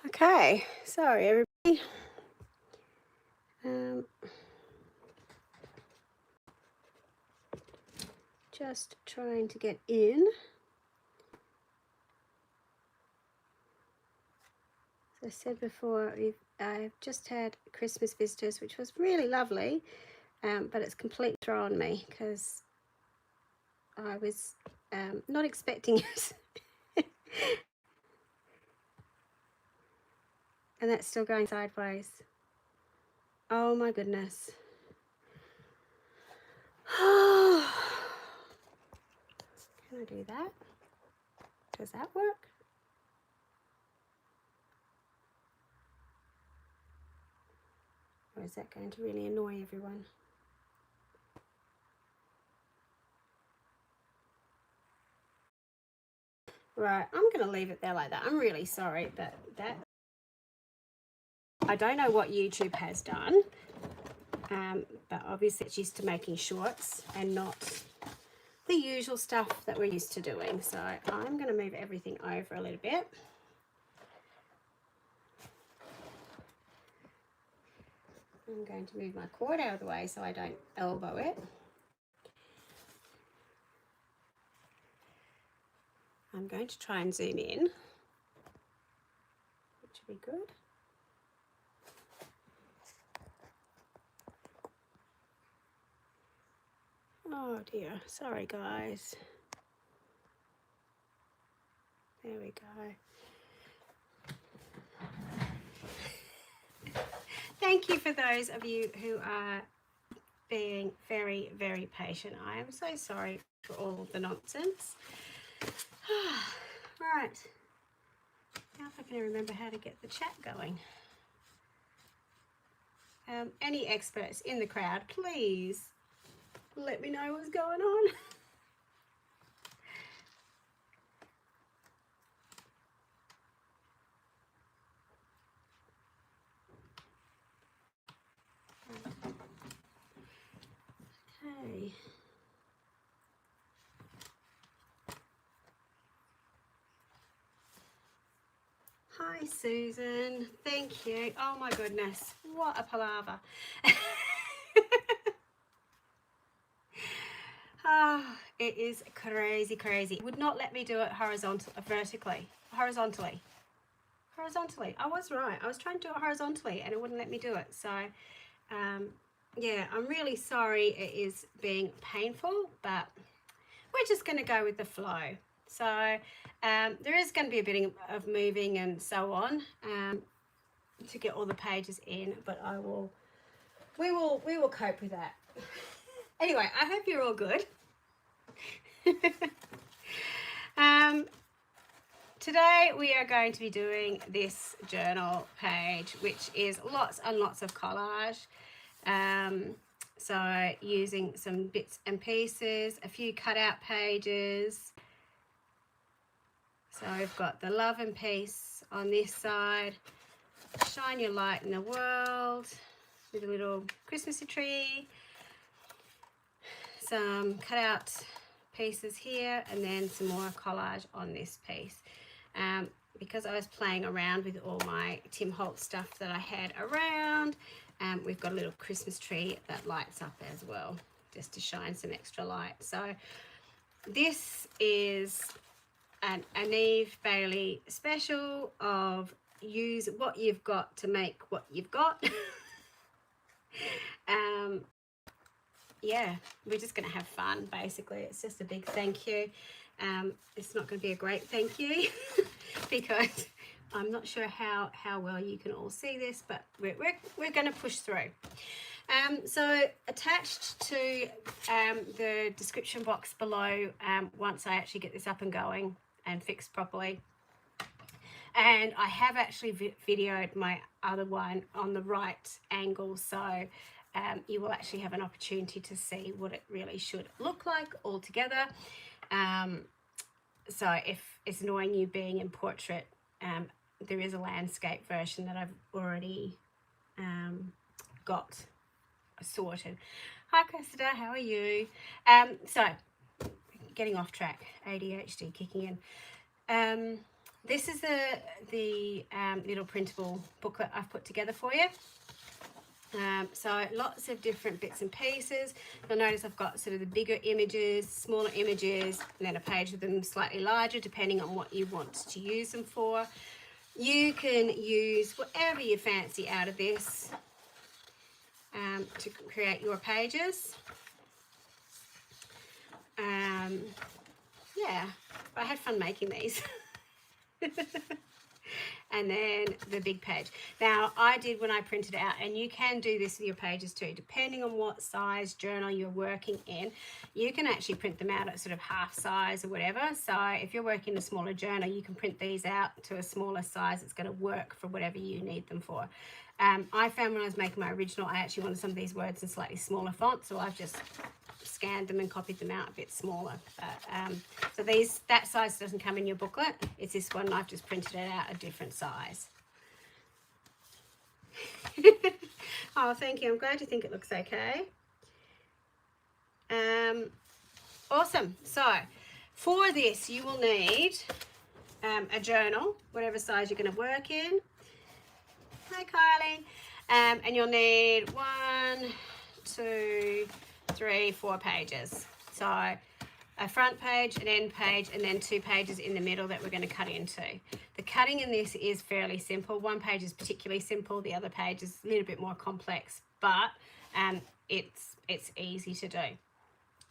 Okay, sorry everybody. Just trying to get in. As I said before, I've just had Christmas visitors, which was really lovely, but it's completely thrown me because I was not expecting it. And that's still going sideways. Oh my goodness. Can I do that? Does that work? Or is that going to really annoy everyone? Right, I'm going to leave it there like that. I'm really sorry, but I don't know what YouTube has done, but obviously it's used to making shorts and not the usual stuff that we're used to doing. So I'm going to move everything over a little bit. I'm going to move my cord out of the way so I don't elbow it. I'm going to try and zoom in, which will be good. Oh dear, sorry guys. There we go. Thank you for those of you who are being very, very patient. I am so sorry for all the nonsense. Right, now if I can remember how to get the chat going. Any experts in the crowd, please let me know what's going on. Okay. Hi Susan, thank you. Oh my goodness, what a palaver. It is crazy, crazy. It would not let me do it horizontally. I was right. I was trying to do it horizontally and it wouldn't let me do it. So, yeah, I'm really sorry it is being painful, but we're just going to go with the flow. So, there is going to be a bit of moving and so on to get all the pages in, but we will cope with that. Anyway, I hope you're all good. Today we are going to be doing this journal page, which is lots and lots of collage. So using some bits and pieces, a few cutout pages. So we've got the love and peace on this side, shine your light in the world with a little Christmassy tree, some cutout pieces here, and then some more collage on this piece. Because I was playing around with all my Tim Holtz stuff that I had around, we've got a little Christmas tree that lights up as well, just to shine some extra light. So this is an Niamh Baly special of use what you've got to make what you've got. Yeah, we're just going to have fun, basically. It's just a big thank you. It's not going to be a great thank you because I'm not sure how well you can all see this, but we're going to push through. So attached to the description box below, once I actually get this up and going and fixed properly, and I have actually videoed my other one on the right angle, so you will actually have an opportunity to see what it really should look like all together. So if it's annoying you being in portrait, there is a landscape version that I've already got sorted. Hi Cressida, how are you? So getting off track, ADHD kicking in. this is the little printable booklet I've put together for you. So lots of different bits and pieces. You'll notice I've got sort of the bigger images, smaller images, and then a page with them slightly larger depending on what you want to use them for. You can use whatever you fancy out of this to create your pages. Yeah, but I had fun making these. And then the big page. Now I did when I printed out, and you can do this with your pages too, depending on what size journal you're working in. You can actually print them out at sort of half size or whatever. So if you're working in a smaller journal, you can print these out to a smaller size. It's going to work for whatever you need them for. I found when I was making my original, I actually wanted some of these words in slightly smaller font, so I've just scanned them and copied them out a bit smaller. But, so that size doesn't come in your booklet. It's this one. I've just printed it out a different size. Oh, thank you. I'm glad you think it looks okay. Awesome. So for this, you will need a journal, whatever size you're going to work in. Hi, Kylie. And you'll need 1, 2, 3, 4 pages. So a front page, an end page, and then 2 pages in the middle that we're going to cut into. The cutting in this is fairly simple. One page is particularly simple. The other page is a little bit more complex, but it's easy to do.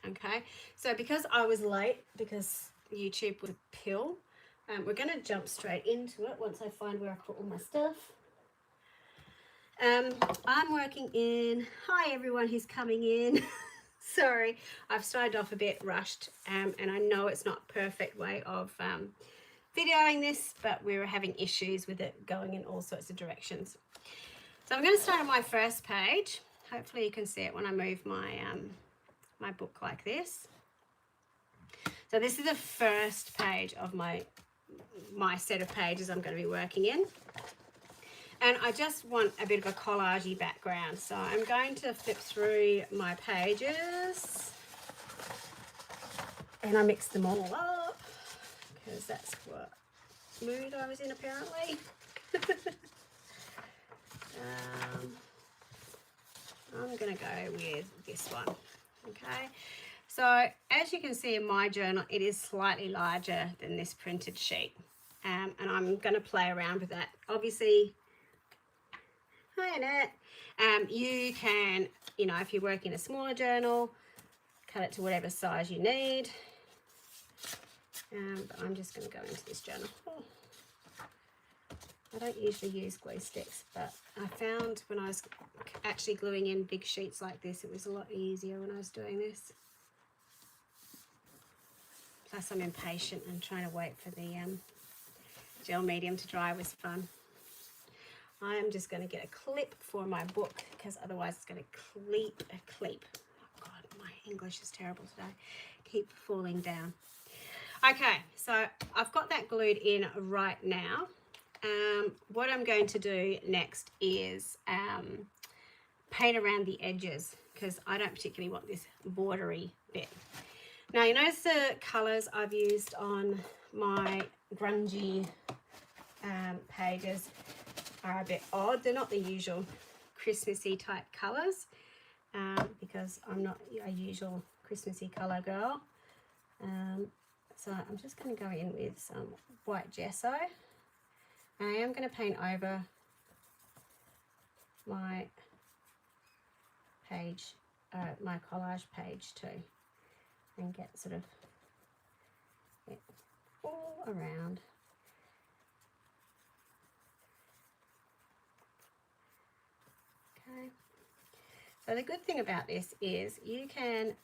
Okay, so because I was late, because YouTube would pill, we're going to jump straight into it once I find where I put all my stuff. I'm working in, hi everyone who's coming in. Sorry, I've started off a bit rushed, and I know it's not a perfect way of videoing this, but we were having issues with it going in all sorts of directions. So I'm going to start on my first page. Hopefully you can see it when I move my my book like this. So this is the first page of my set of pages I'm going to be working in. And I just want a bit of a collagey background. So I'm going to flip through my pages. And I mix them all up, because that's what mood I was in apparently. I'm going to go with this one. Okay. So as you can see in my journal, it is slightly larger than this printed sheet. And I'm going to play around with that. Obviously, hi Annette. You can, if you're working a smaller journal, cut it to whatever size you need. But I'm just going to go into this journal. Oh. I don't usually use glue sticks, but I found when I was actually gluing in big sheets like this, it was a lot easier when I was doing this. Plus I'm impatient and trying to wait for the gel medium to dry was fun. I'm just going to get a clip for my book, because otherwise it's going to clip. Oh God, my English is terrible today. Keep falling down. Okay, so I've got that glued in right now. What I'm going to do next is paint around the edges, because I don't particularly want this bordery bit. Now you notice the colours I've used on my grungy pages are a bit odd. They're not the usual Christmassy type colours, because I'm not a usual Christmassy colour girl. So I'm just going to go in with some white gesso. I am going to paint over my page, my collage page too, and get sort of it all around. Okay. So the good thing about this is you can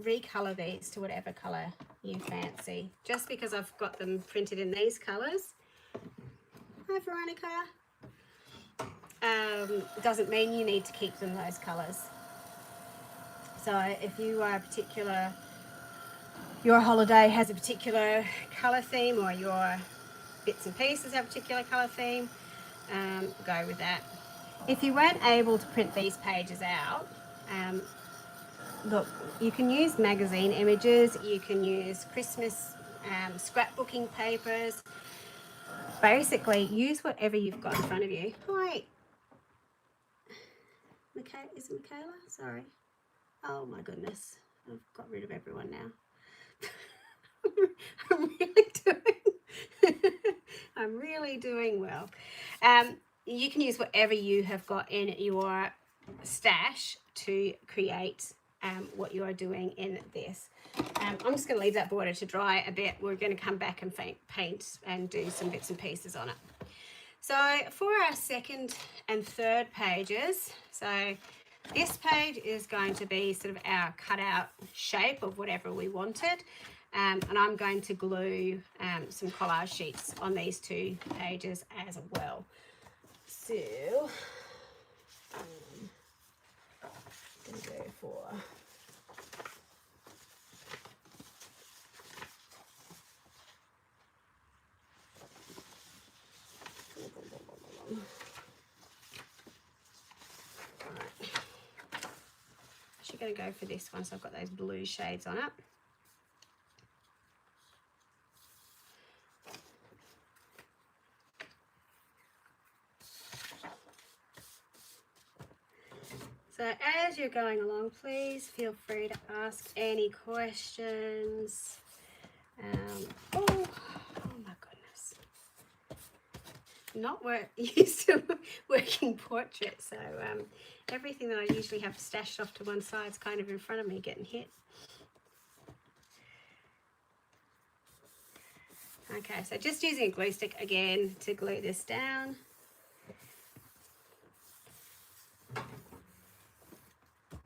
recolor these to whatever color you fancy. Just because I've got them printed in these colors, hi Veronica, doesn't mean you need to keep them those colors. So if you are your holiday has a particular color theme, or your bits and pieces have a particular color theme, go with that. If you weren't able to print these pages out, look, you can use magazine images, you can use Christmas scrapbooking papers. Basically, use whatever you've got in front of you. Hi, is it Michaela? Sorry. Oh my goodness, I've got rid of everyone now. I'm really doing. I'm really doing well. You can use whatever you have got in your stash to create what you are doing in this. I'm just going to leave that border to dry a bit. We're going to come back and paint and do some bits and pieces on it. So for our second and third pages, so this page is going to be sort of our cutout shape of whatever we wanted. And I'm going to glue some collage sheets on these two pages as well. So I'm going to go for actually going to go for this one, so I've got those blue shades on it. So as you're going along, please feel free to ask any questions. Oh my goodness. Not used to working portraits, so everything that I usually have stashed off to one side is kind of in front of me getting hit. Okay, so just using a glue stick again to glue this down.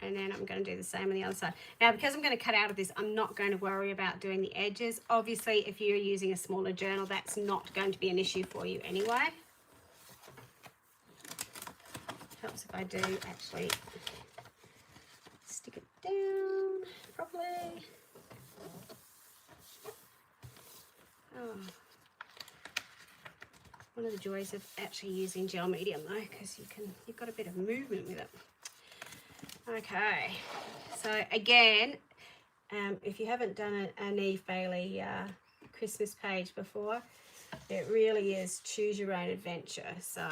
And then I'm going to do the same on the other side. Now, because I'm going to cut out of this, I'm not going to worry about doing the edges. Obviously, if you're using a smaller journal, that's not going to be an issue for you anyway. Helps if I do actually stick it down properly. Oh. One of the joys of actually using gel medium though, because you've got a bit of movement with it. Okay, so again, if you haven't done a Niamh Baly Christmas page before, it really is choose your own adventure. So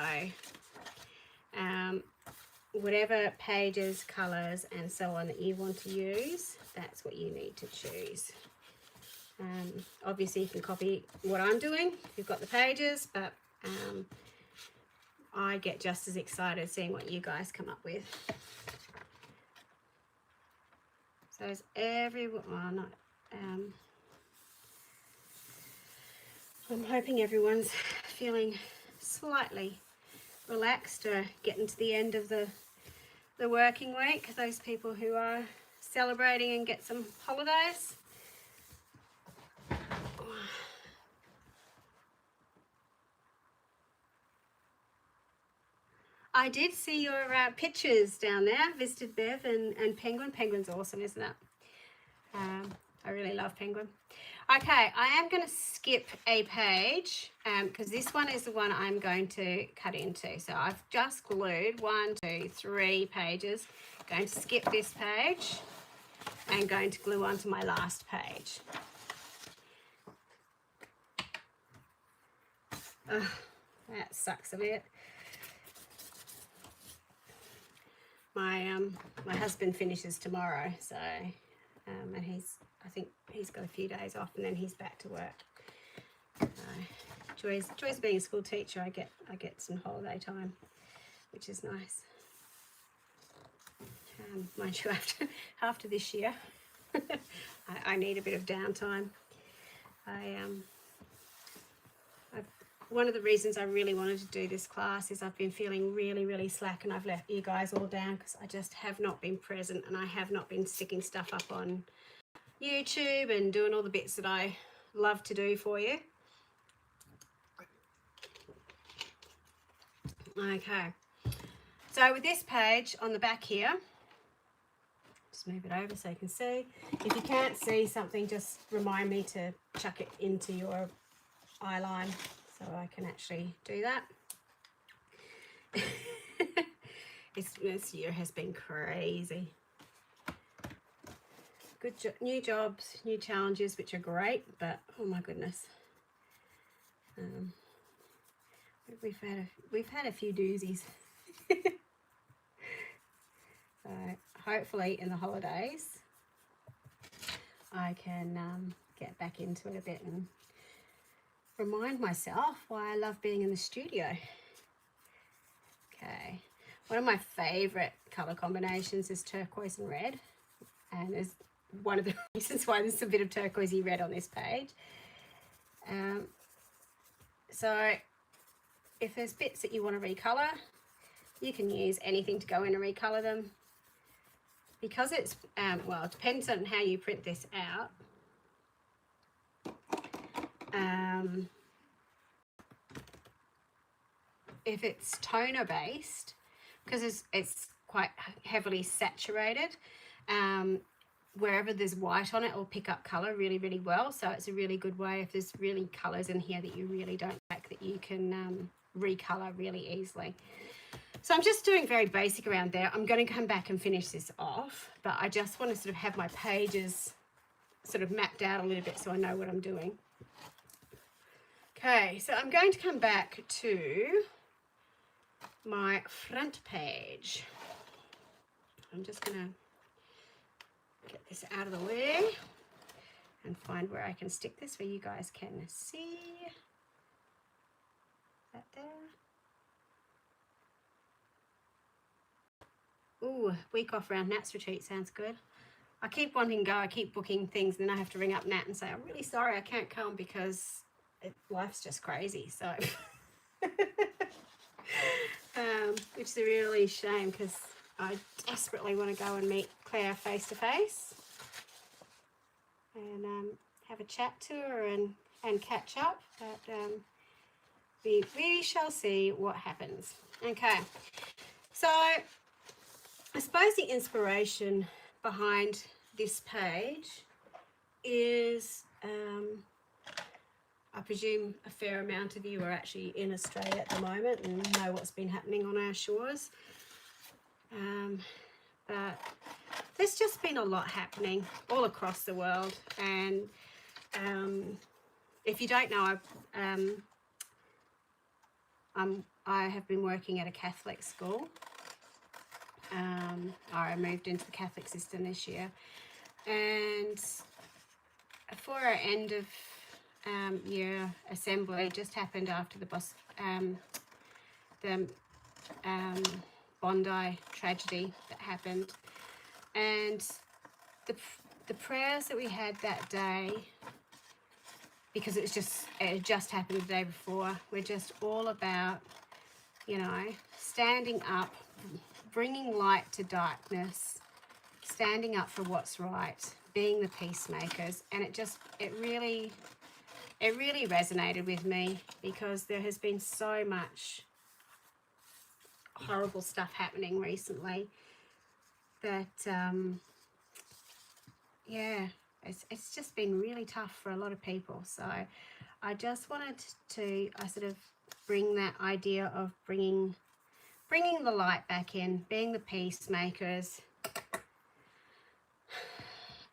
whatever pages, colours and so on that you want to use, that's what you need to choose. Obviously you can copy what I'm doing if you've got the pages, but I get just as excited seeing what you guys come up with. So is everyone, well, not, I'm hoping everyone's feeling slightly relaxed or getting to the end of the working week, those people who are celebrating and get some holidays. I did see your pictures down there, visited Bev and Penguin. Penguin's awesome, isn't it? I really love Penguin. Okay, I am going to skip a page because this one is the one I'm going to cut into. So I've just glued 1, 2, 3 pages. Going to skip this page and going to glue onto my last page. Ugh, that sucks a bit. My husband finishes tomorrow, so and I think he's got a few days off and then he's back to work. Joys of being a school teacher. I get some holiday time, which is nice. Mind you, after this year, I need a bit of downtime. One of the reasons I really wanted to do this class is I've been feeling really slack, and I've let you guys all down because I just have not been present and I have not been sticking stuff up on YouTube and doing all the bits that I love to do for you. Okay, so with this page on the back here, just move it over so you can see. If you can't see something, just remind me to chuck it into your eye line so I can actually do that. This year has been crazy. new jobs, new challenges, which are great, but oh my goodness. We've had a few doozies. So hopefully in the holidays I can get back into it a bit and remind myself why I love being in the studio. Okay, one of my favorite color combinations is turquoise and red, and there's one of the reasons why there's a bit of turquoisey red on this page. So if there's bits that you want to recolor, you can use anything to go in and recolor them. Because it's, well, it depends on how you print this out. If it's toner based, because it's quite heavily saturated, wherever there's white on it, it'll pick up colour really, really well. So it's a really good way, if there's really colours in here that you really don't like, that you can recolour really easily. So I'm just doing very basic around there. I'm going to come back and finish this off, but I just want to sort of have my pages sort of mapped out a little bit so I know what I'm doing. Okay, so I'm going to come back to my front page. I'm just going to get this out of the way and find where I can stick this where you guys can see. That there. Ooh, week off around Nat's retreat sounds good. I keep wanting to go, I keep booking things, and then I have to ring up Nat and say, I'm really sorry I can't come because life's just crazy. So, which is a really shame because I desperately want to go and meet Claire face to face and have a chat to her and catch up. But we shall see what happens. Okay, so I suppose the inspiration behind this page is, I presume a fair amount of you are actually in Australia at the moment and know what's been happening on our shores. But there's just been a lot happening all across the world. And if you don't know, I have been working at a Catholic school. I moved into the Catholic system this year, and for our end of year assembly just happened after the Bondi tragedy that happened, and the prayers that we had that day, because it had just happened the day before, we're just all about, you know, standing up, bringing light to darkness, standing up for what's right, being the peacemakers. And it really resonated with me, because there has been so much horrible stuff happening recently that yeah, it's just been really tough for a lot of people. So I just wanted to sort of bring that idea of bringing the light back in, being the peacemakers,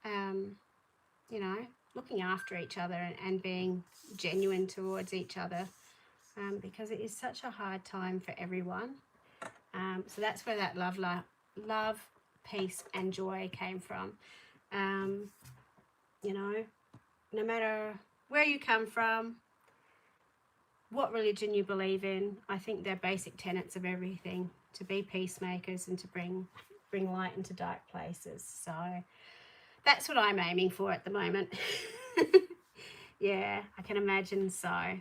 you know, looking after each other and being genuine towards each other, because it is such a hard time for everyone. So that's where that love, peace and joy came from. You know, no matter where you come from, what religion you believe in, I think they're basic tenets of everything, to be peacemakers and to bring light into dark places. So that's what I'm aiming for at the moment. Yeah, I can imagine so.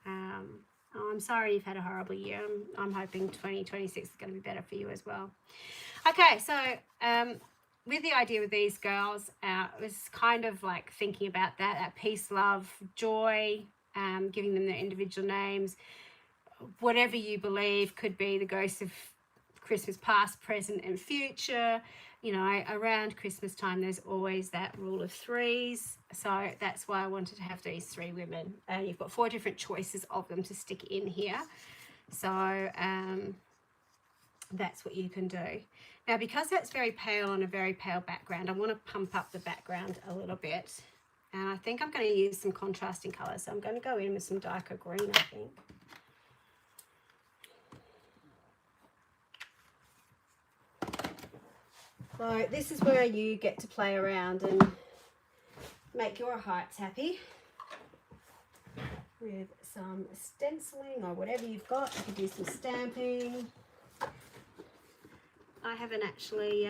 I'm sorry you've had a horrible year. I'm hoping 2026 is going to be better for you as well. Okay, so with the idea with these girls, it was kind of like thinking about that peace, love, joy, giving them their individual names. Whatever you believe, could be the ghosts of Christmas past, present and future. You know, around Christmas time there's always that rule of threes, so that's why I wanted to have these three women. You've got 4 different choices of them to stick in here. So that's what you can do. Now, because that's very pale on a very pale background, I want to pump up the background a little bit. And I think I'm going to use some contrasting colours. So I'm going to go in with some darker green, I think. So this is where you get to play around and make your hearts happy with some stenciling or whatever you've got. You could do some stamping. I haven't actually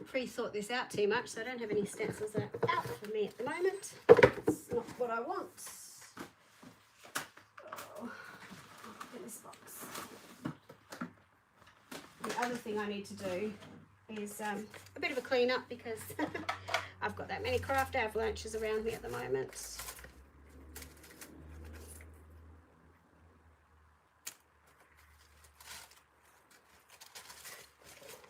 pre-thought this out too much, so I don't have any stencils that are out for me at the moment. It's not what I want. Oh, look at this box. The other thing I need to do is a bit of a clean up because I've got that many craft avalanches around me at the moment.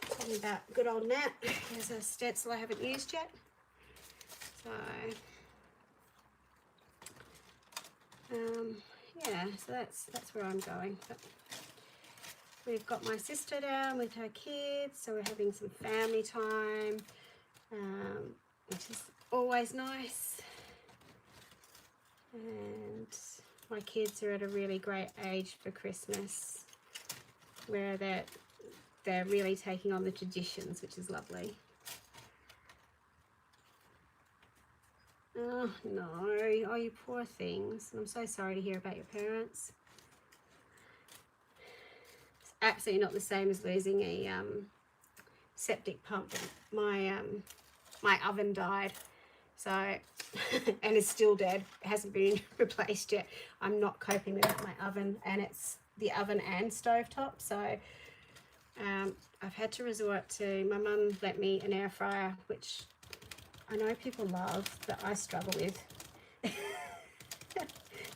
Talking about good old Nat, here's a stencil I haven't used yet. So yeah, so that's where I'm going. But we've got my sister down with her kids, so we're having some family time, which is always nice. And my kids are at a really great age for Christmas, where they're really taking on the traditions, which is lovely. Oh no, oh you poor things. I'm so sorry to hear about your parents. Absolutely not the same as losing a septic pump. My oven died, so and is still dead. It hasn't been replaced yet. I'm not coping with my oven, and it's the oven and stovetop. So I've had to resort to, my mum lent me an air fryer, which I know people love, but I struggle with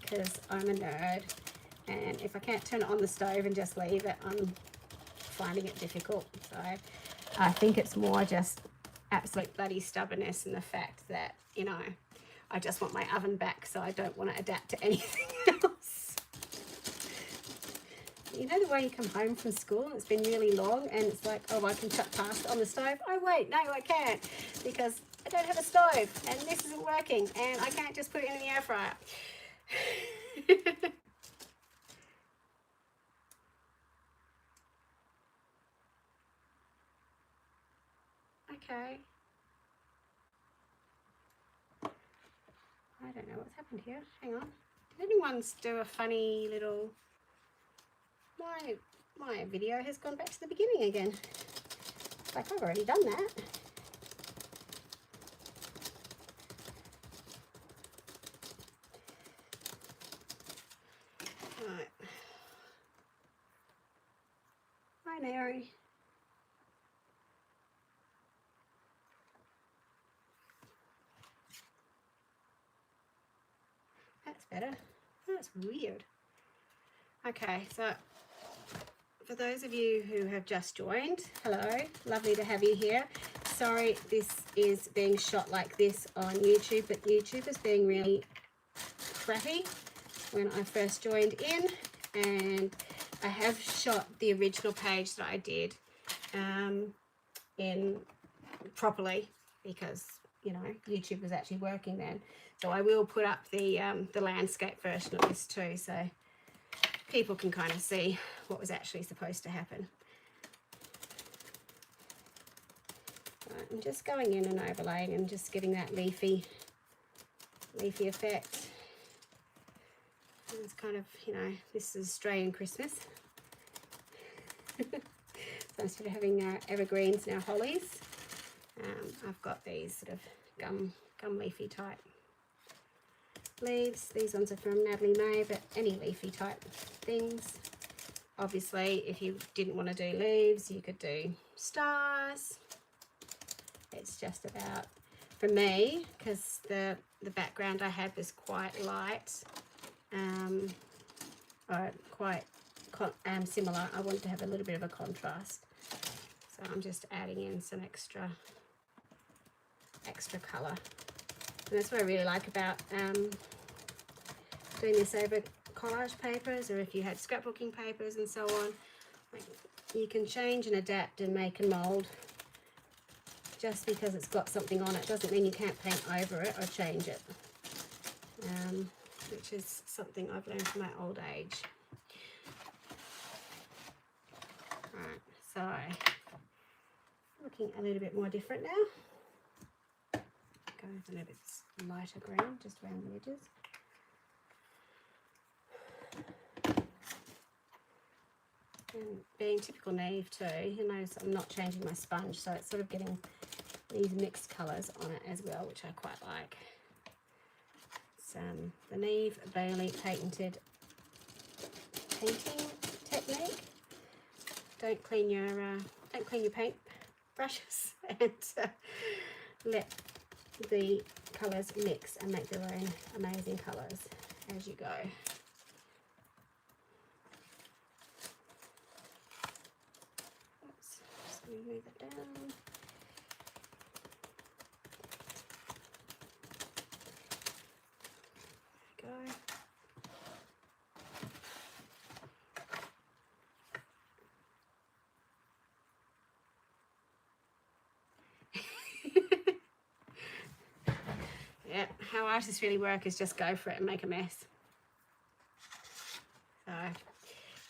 because I'm a nerd. And if I can't turn it on the stove and just leave it, I'm finding it difficult. So I think it's more just absolute bloody stubbornness and the fact that, you know, I just want my oven back, so I don't want to adapt to anything else. You know the way you come home from school and it's been really long and it's like, oh, I can cut past on the stove. Oh, wait, no, I can't because I don't have a stove and this isn't working and I can't just put it in the air fryer. Okay. I don't know what's happened here. Hang on. Did anyone do a funny little... My video has gone back to the beginning again. It's like I've already done that. Right. Hi, Mary. That's better. That's weird. Okay, so for those of you who have just joined, hello, lovely to have you here. Sorry this is being shot like this on YouTube, but YouTube is being really crappy when I first joined in, and I have shot the original page that I did in properly because, you know, YouTube was actually working then. So I will put up the landscape version of this too, so people can kind of see what was actually supposed to happen. Right, I'm just going in and overlaying and just getting that leafy effect. And it's kind of, you know, this is Australian Christmas. So instead of having evergreens, now hollies, I've got these sort of gum leafy type leaves. These ones are from Natalie May, but any leafy type things. Obviously, if you didn't want to do leaves, you could do stars. It's just about, for me, because the background I had was quite light, or quite similar. I wanted to have a little bit of a contrast, so I'm just adding in some extra colour. And that's what I really like about doing this over collage papers, or if you had scrapbooking papers and so on. Like, you can change and adapt and make and mold. Just because it's got something on it doesn't mean you can't paint over it or change it, which is something I've learned from my old age. Right, so looking a little bit more different now. Go with a little bit lighter green just around the edges. And being typical Niamh too, you notice I'm not changing my sponge, so it's sort of getting these mixed colours on it as well, which I quite like. It's the Niamh Baly patented painting technique. Don't clean your paint brushes and let the colours mix and make their own amazing colours as you go. Move it down. There we go. Yeah, how artists really work is just go for it and make a mess.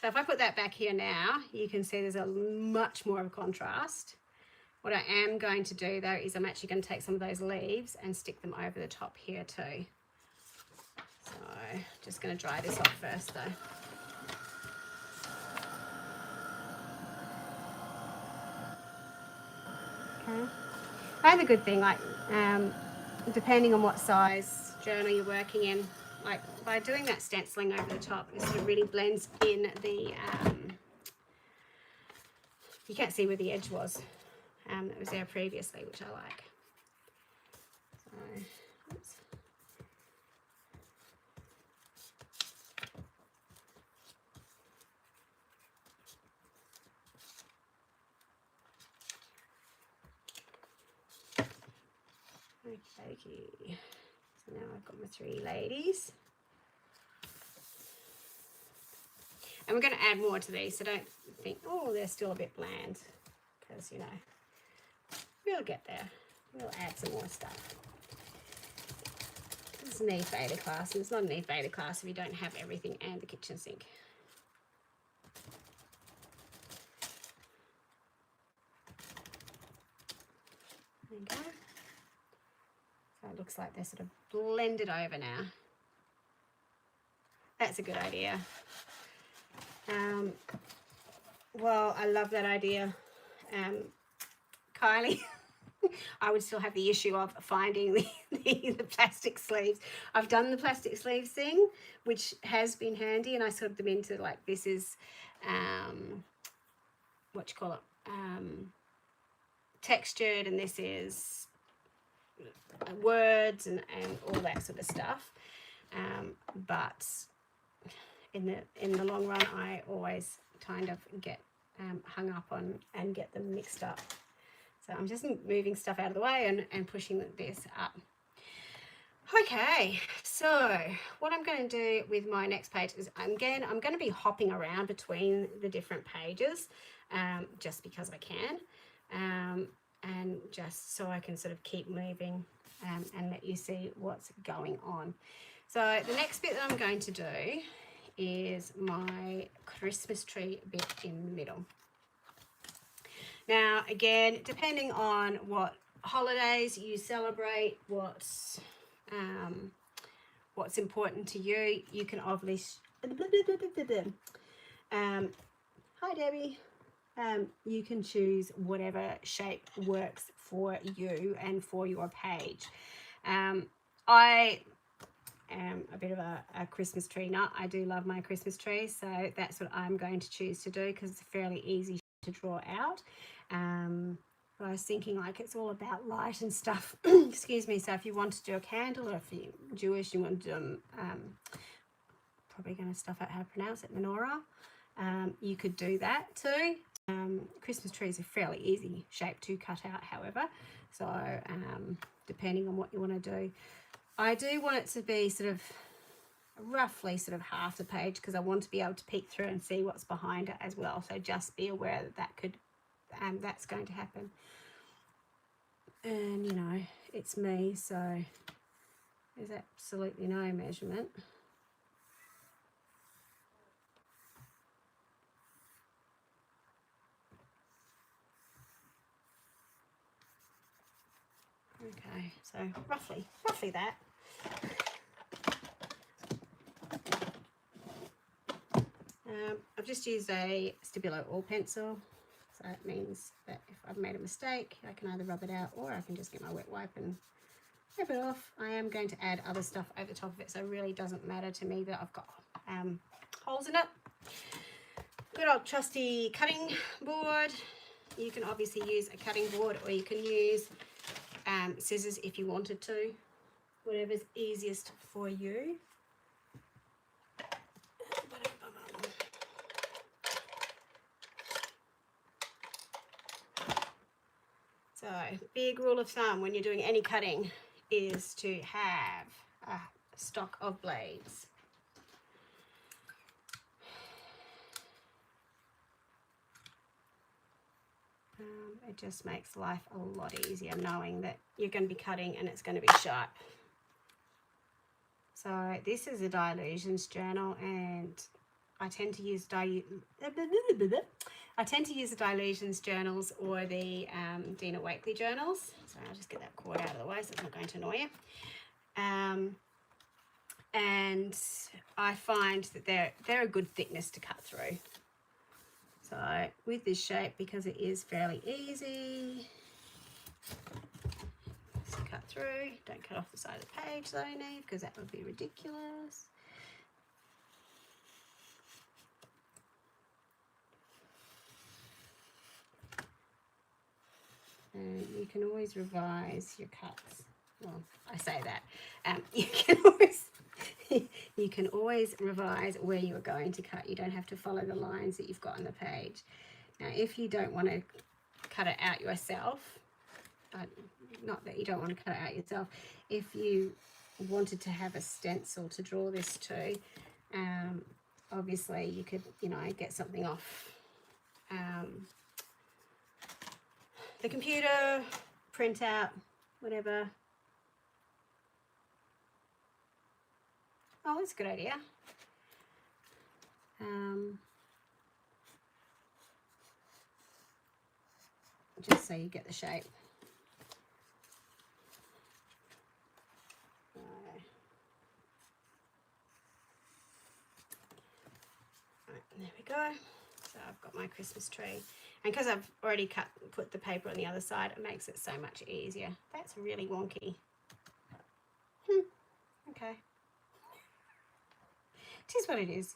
So if I put that back here now, you can see there's a much more of a contrast. What I am going to do though is I'm actually going to take some of those leaves and stick them over the top here too. So just going to dry this off first though. Okay. Another good thing, like depending on what size journal you're working in, like by doing that stenciling over the top, it sort of really blends in the, you can't see where the edge was that was there previously, which I like. So, oops. Okay, so now I've got my 3 ladies. And we're going to add more to these, so don't think, oh, they're still a bit bland, because, you know, we'll get there. We'll add some more stuff. This is a Niamh beta class, and it's not a Niamh beta class if you don't have everything and the kitchen sink. There you go. So it looks like they're sort of blended over now. That's a good idea. Well, I love that idea, Kylie. I would still have the issue of finding the plastic sleeves. I've done the plastic sleeves thing, which has been handy, and I sort them into like, this is what you call it, textured, and this is words and all that sort of stuff. But in the long run, I always kind of get hung up on and get them mixed up. So I'm just moving stuff out of the way and pushing this up. Okay, so what I'm going to do with my next page is I'm going to be hopping around between the different pages, just because I can, and just so I can sort of keep moving and let you see what's going on. So the next bit that I'm going to do is my Christmas tree bit in the middle. Now, again, depending on what holidays you celebrate, what's important to you, you can obviously, hi Debbie, you can choose whatever shape works for you and for your page. I am a bit of a Christmas tree nut. I do love my Christmas tree, so that's what I'm going to choose to do because it's fairly easy to draw out. But I was thinking, like, it's all about light and stuff. Excuse me. So if you want to do a candle, or if you're Jewish, you want to do probably going to stuff out how to pronounce it, menorah. You could do that too. Christmas trees are fairly easy shape to cut out, however. So depending on what you want to do, I do want it to be sort of roughly sort of half the page, because I want to be able to peek through and see what's behind it as well. So just be aware that that could, that's going to happen. And you know, it's me, so there's absolutely no measurement. Okay, so roughly that. I've just used a Stabilo oil pencil, so that means that if I've made a mistake, I can either rub it out or I can just get my wet wipe and wipe it off. I am going to add other stuff over the top of it, so it really doesn't matter to me that I've got holes in it. Good old trusty cutting board. You can obviously use a cutting board, or you can use scissors if you wanted to, whatever's easiest for you. So, big rule of thumb when you're doing any cutting is to have a stock of blades. It just makes life a lot easier knowing that you're going to be cutting and it's going to be sharp. So this is a Disillusions journal, and I tend to use the Disillusions journals or the Dina Wakley journals. So I'll just get that cord out of the way so it's not going to annoy you. And I find that they're a good thickness to cut through. So with this shape, because it is fairly easy to cut through, don't cut off the side of the page though, Niamh, because that would be ridiculous. And you can always revise your cuts. Well, I say that. You can always revise where you are going to cut. You don't have to follow the lines that you've got on the page. Now, if you don't want to cut it out yourself, not that you don't want to cut it out yourself, if you wanted to have a stencil to draw this to, obviously you could, you know, get something off the computer, print out, whatever. Oh, that's a good idea. Just so you get the shape. Right, there we go. So I've got my Christmas tree. And because I've already put the paper on the other side, it makes it so much easier. That's really wonky. Okay. It is what it is.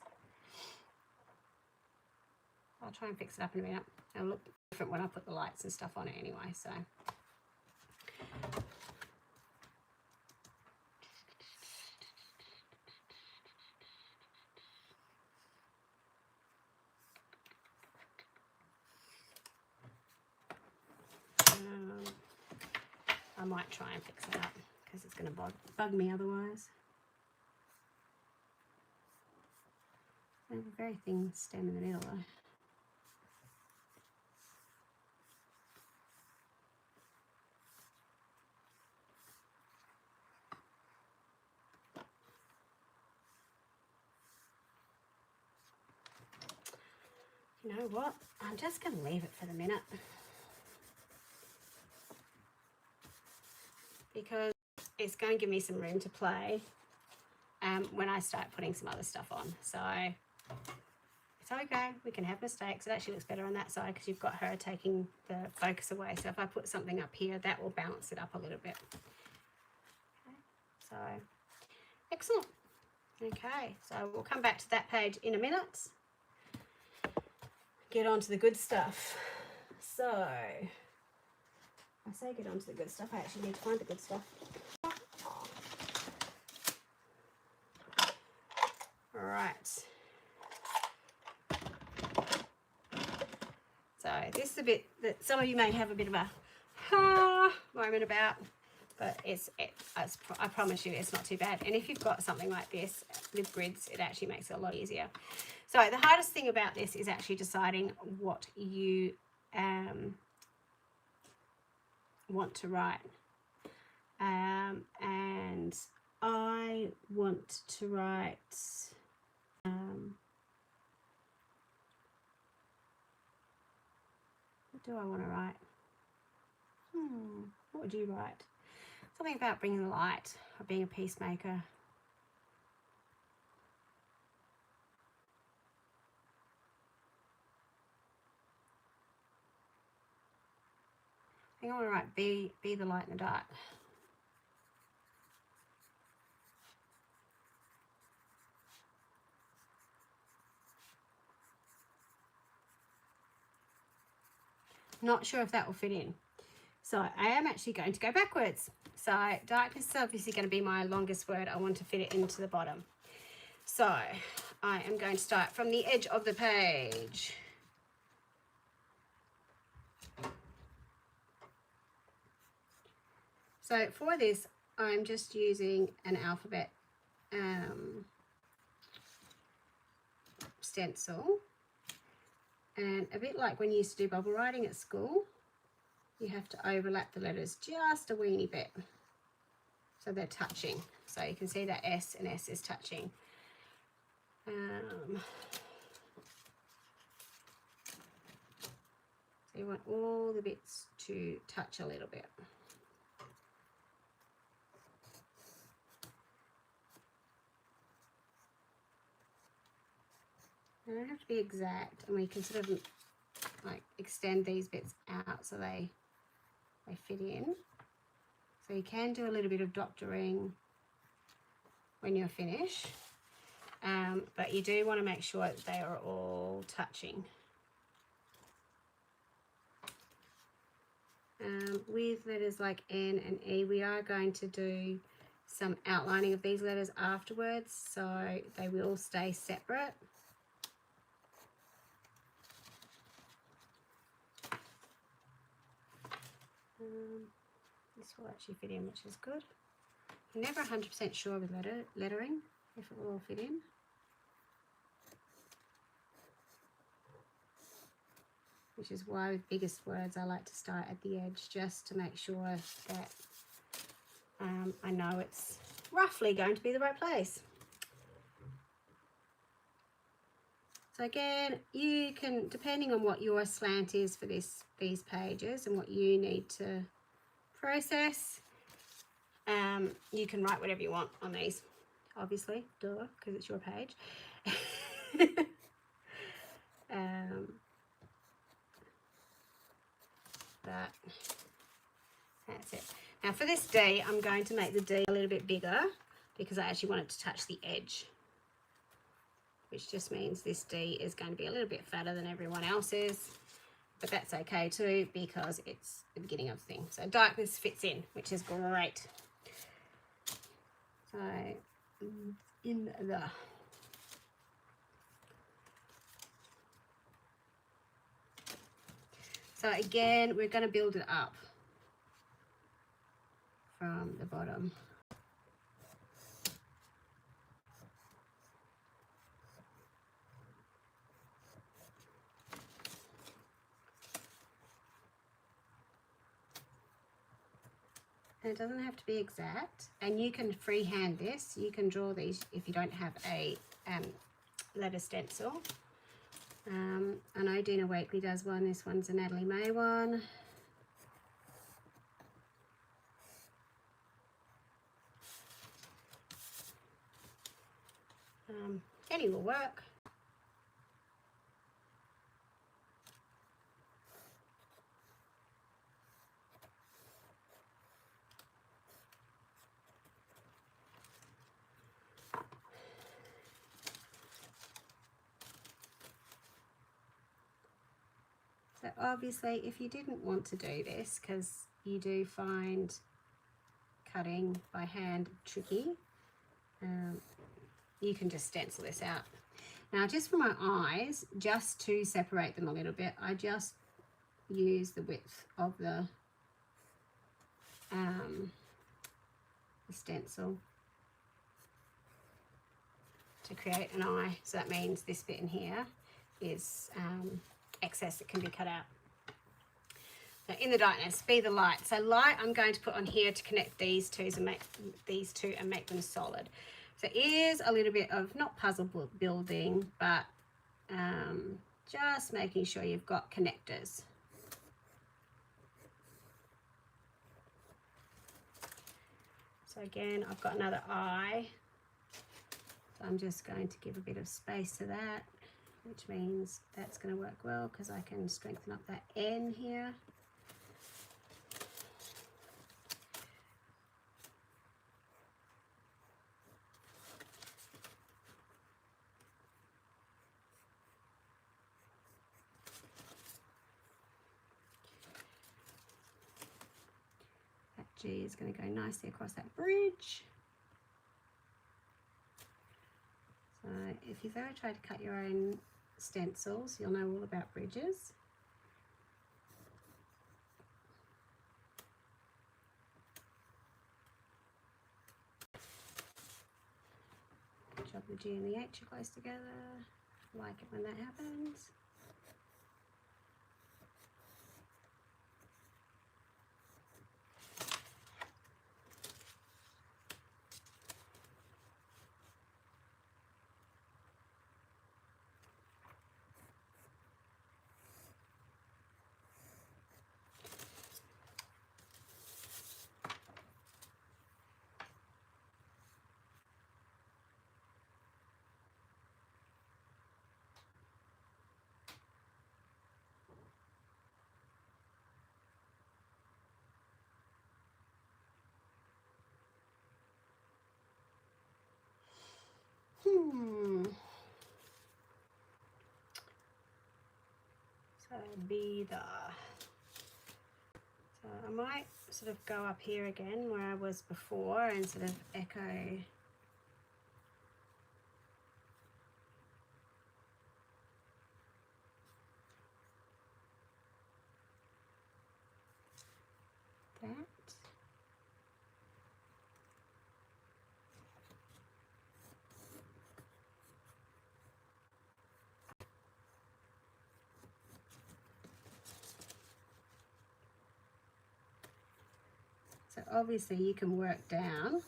I'll try and fix it up in a minute. It'll look different when I put the lights and stuff on it anyway, so. I might try and fix it up because it's going to bug me otherwise. I have a very thin stem in the middle though. You know what? I'm just going to leave it for the minute, because it's going to give me some room to play when I start putting some other stuff on. So it's okay, we can have mistakes. It actually looks better on that side because you've got her taking the focus away. So if I put something up here, that will balance it up a little bit. Okay, so excellent. Okay, so we'll come back to that page in a minute. Get on to the good stuff. So I say get on to the good stuff, I actually need to find the good stuff. All right. So this is a bit that some of you may have a bit of a moment about. but I promise you it's not too bad. And if you've got something like this with grids, it actually makes it a lot easier. So the hardest thing about this is actually deciding what you want to write. And I want to write what do I want to write? What would you write? Something about bringing the light or being a peacemaker. I think I want to write be the light in the dark. Not sure if that will fit in. So I am actually going to go backwards. So darkness is obviously going to be my longest word. I want to fit it into the bottom. So I am going to start from the edge of the page. So for this, I'm just using an alphabet stencil. And a bit like when you used to do bubble writing at school, you have to overlap the letters just a weeny bit so they're touching. So you can see that S and S is touching. So you want all the bits to touch a little bit. They don't have to be exact, and we can sort of like extend these bits out so they fit in. So you can do a little bit of doctoring when you're finished, but you do want to make sure that they are all touching. With letters like N and E, we are going to do some outlining of these letters afterwards, so they will stay separate. This will actually fit in, which is good. I'm never 100% sure with lettering if it will all fit in. Which is why with biggest words I like to start at the edge, just to make sure that I know it's roughly going to be the right place. So again, you can, depending on what your slant is for these pages and what you need to process, you can write whatever you want on these, obviously, duh, because it's your page. But that's it. Now for this D, I'm going to make the D a little bit bigger because I actually want it to touch the edge, which just means this D is going to be a little bit fatter than everyone else's, but that's okay too because it's the beginning of the thing. So darkness fits in, which is great. So in the So again, we're going to build it up from the bottom. And it doesn't have to be exact, and you can freehand this. You can draw these if you don't have a letter stencil. I know Dina Wakely does one. This one's a Natalie May one. Any will work. So obviously, if you didn't want to do this, because you do find cutting by hand tricky, you can just stencil this out. Now, just for my eyes, just to separate them a little bit, I just use the width of the the stencil to create an eye. So that means this bit in here is excess that can be cut out. So in the darkness, be the light. So light I'm going to put on here to connect these two and make them solid. So it is a little bit of not puzzle building, but just making sure you've got connectors. So again, I've got another eye. So I'm just going to give a bit of space to that, which means that's going to work well because I can strengthen up that N here. That G is going to go nicely across that bridge. So if you've ever tried to cut your own stencils, you'll know all about bridges. Drop the G and the H are close together. I like it when that happens. So be the. So I might sort of go up here again where I was before and sort of echo that. So obviously you can work down.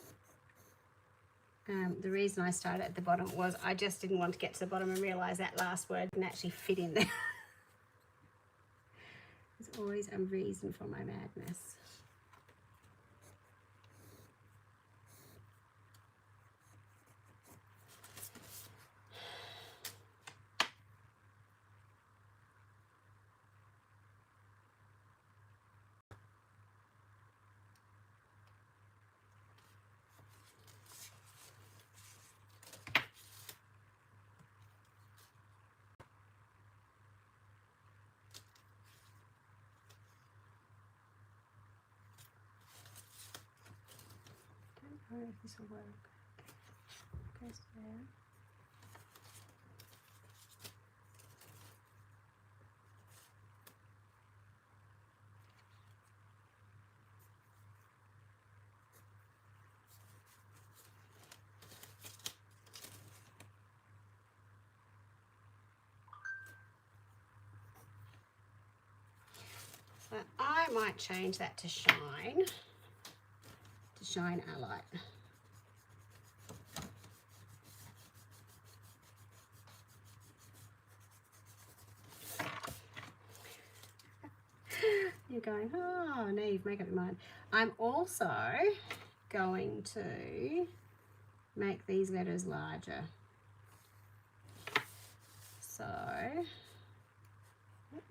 The reason I started at the bottom was I just didn't want to get to the bottom and realise that last word didn't actually fit in there. There's always a reason for my madness. I don't know if this will work. Goes there. So I might change that to shine our light. You're going, oh, Niamh, make up your mind. I'm also going to make these letters larger. So, oops.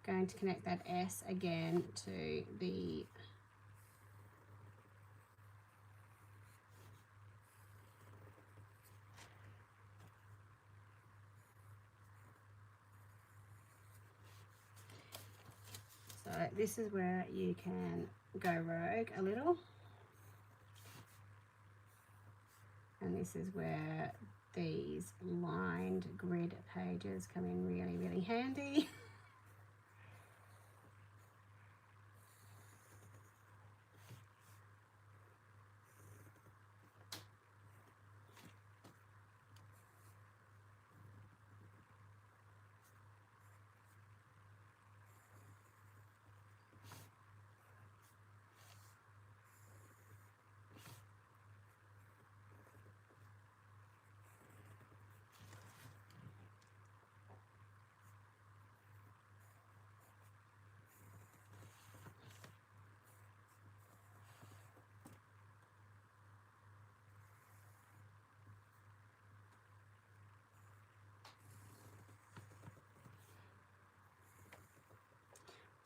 Going to connect that S again to the this is where you can go rogue a little. And this is where these lined grid pages come in really, really handy.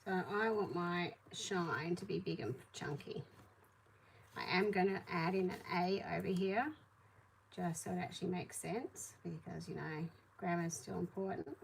So I want my shine to be big and chunky. I am going to add in an A over here, just so it actually makes sense, because, you know, grammar is still important.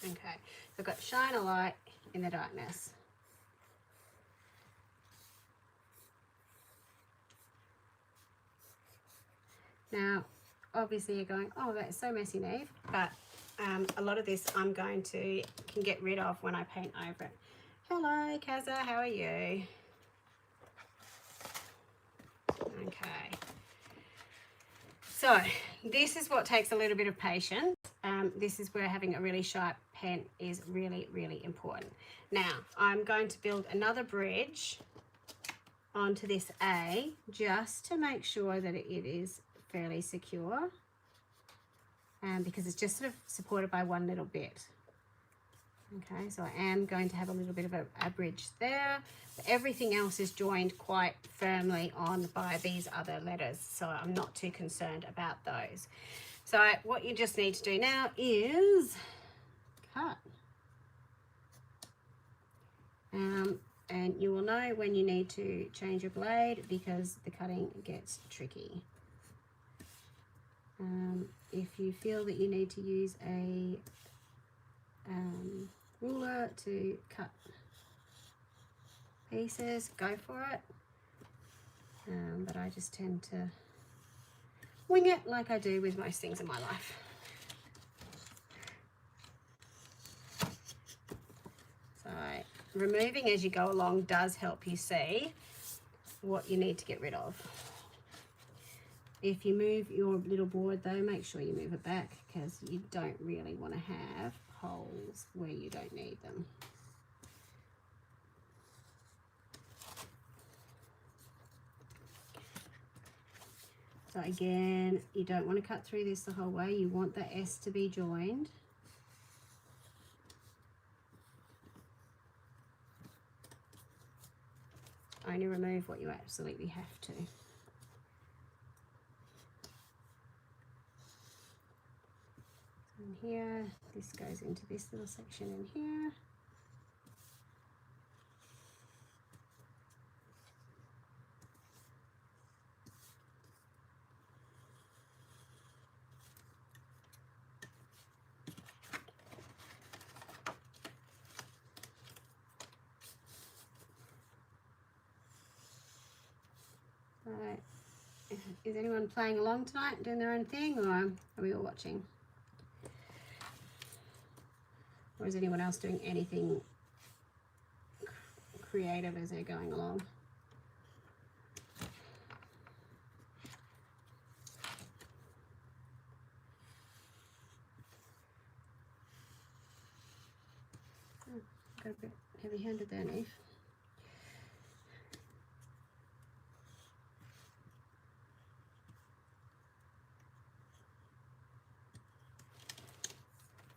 Okay, so I've got shine a light in the darkness. Now, obviously you're going, oh, that's so messy, Niamh, but a lot of this I'm going to can get rid of when I paint over it. Hello, Kaza, how are you? Okay. So this is what takes a little bit of patience. This is where having a really sharp pen is really, really important. Now, I'm going to build another bridge onto this A just to make sure that it is fairly secure, because it's just sort of supported by one little bit. Okay, so I am going to have a little bit of a bridge there. But everything else is joined quite firmly on by these other letters, so I'm not too concerned about those. So what you just need to do now is cut. And you will know when you need to change your blade, because the cutting gets tricky. If you feel that you need to use a ruler to cut pieces, go for it. But I just tend to wing it like I do with most things in my life. So removing as you go along does help you see what you need to get rid of. If you move your little board though, make sure you move it back, because you don't really want to have holes where you don't need them. So again, you don't want to cut through this the whole way. You want the S to be joined. Only remove what you absolutely have to. In here, this goes into this little section in here. Right. Is anyone playing along tonight, doing their own thing, or are we all watching? Or is anyone else doing anything creative as they're going along? Oh, got a bit heavy-handed there, Niamh.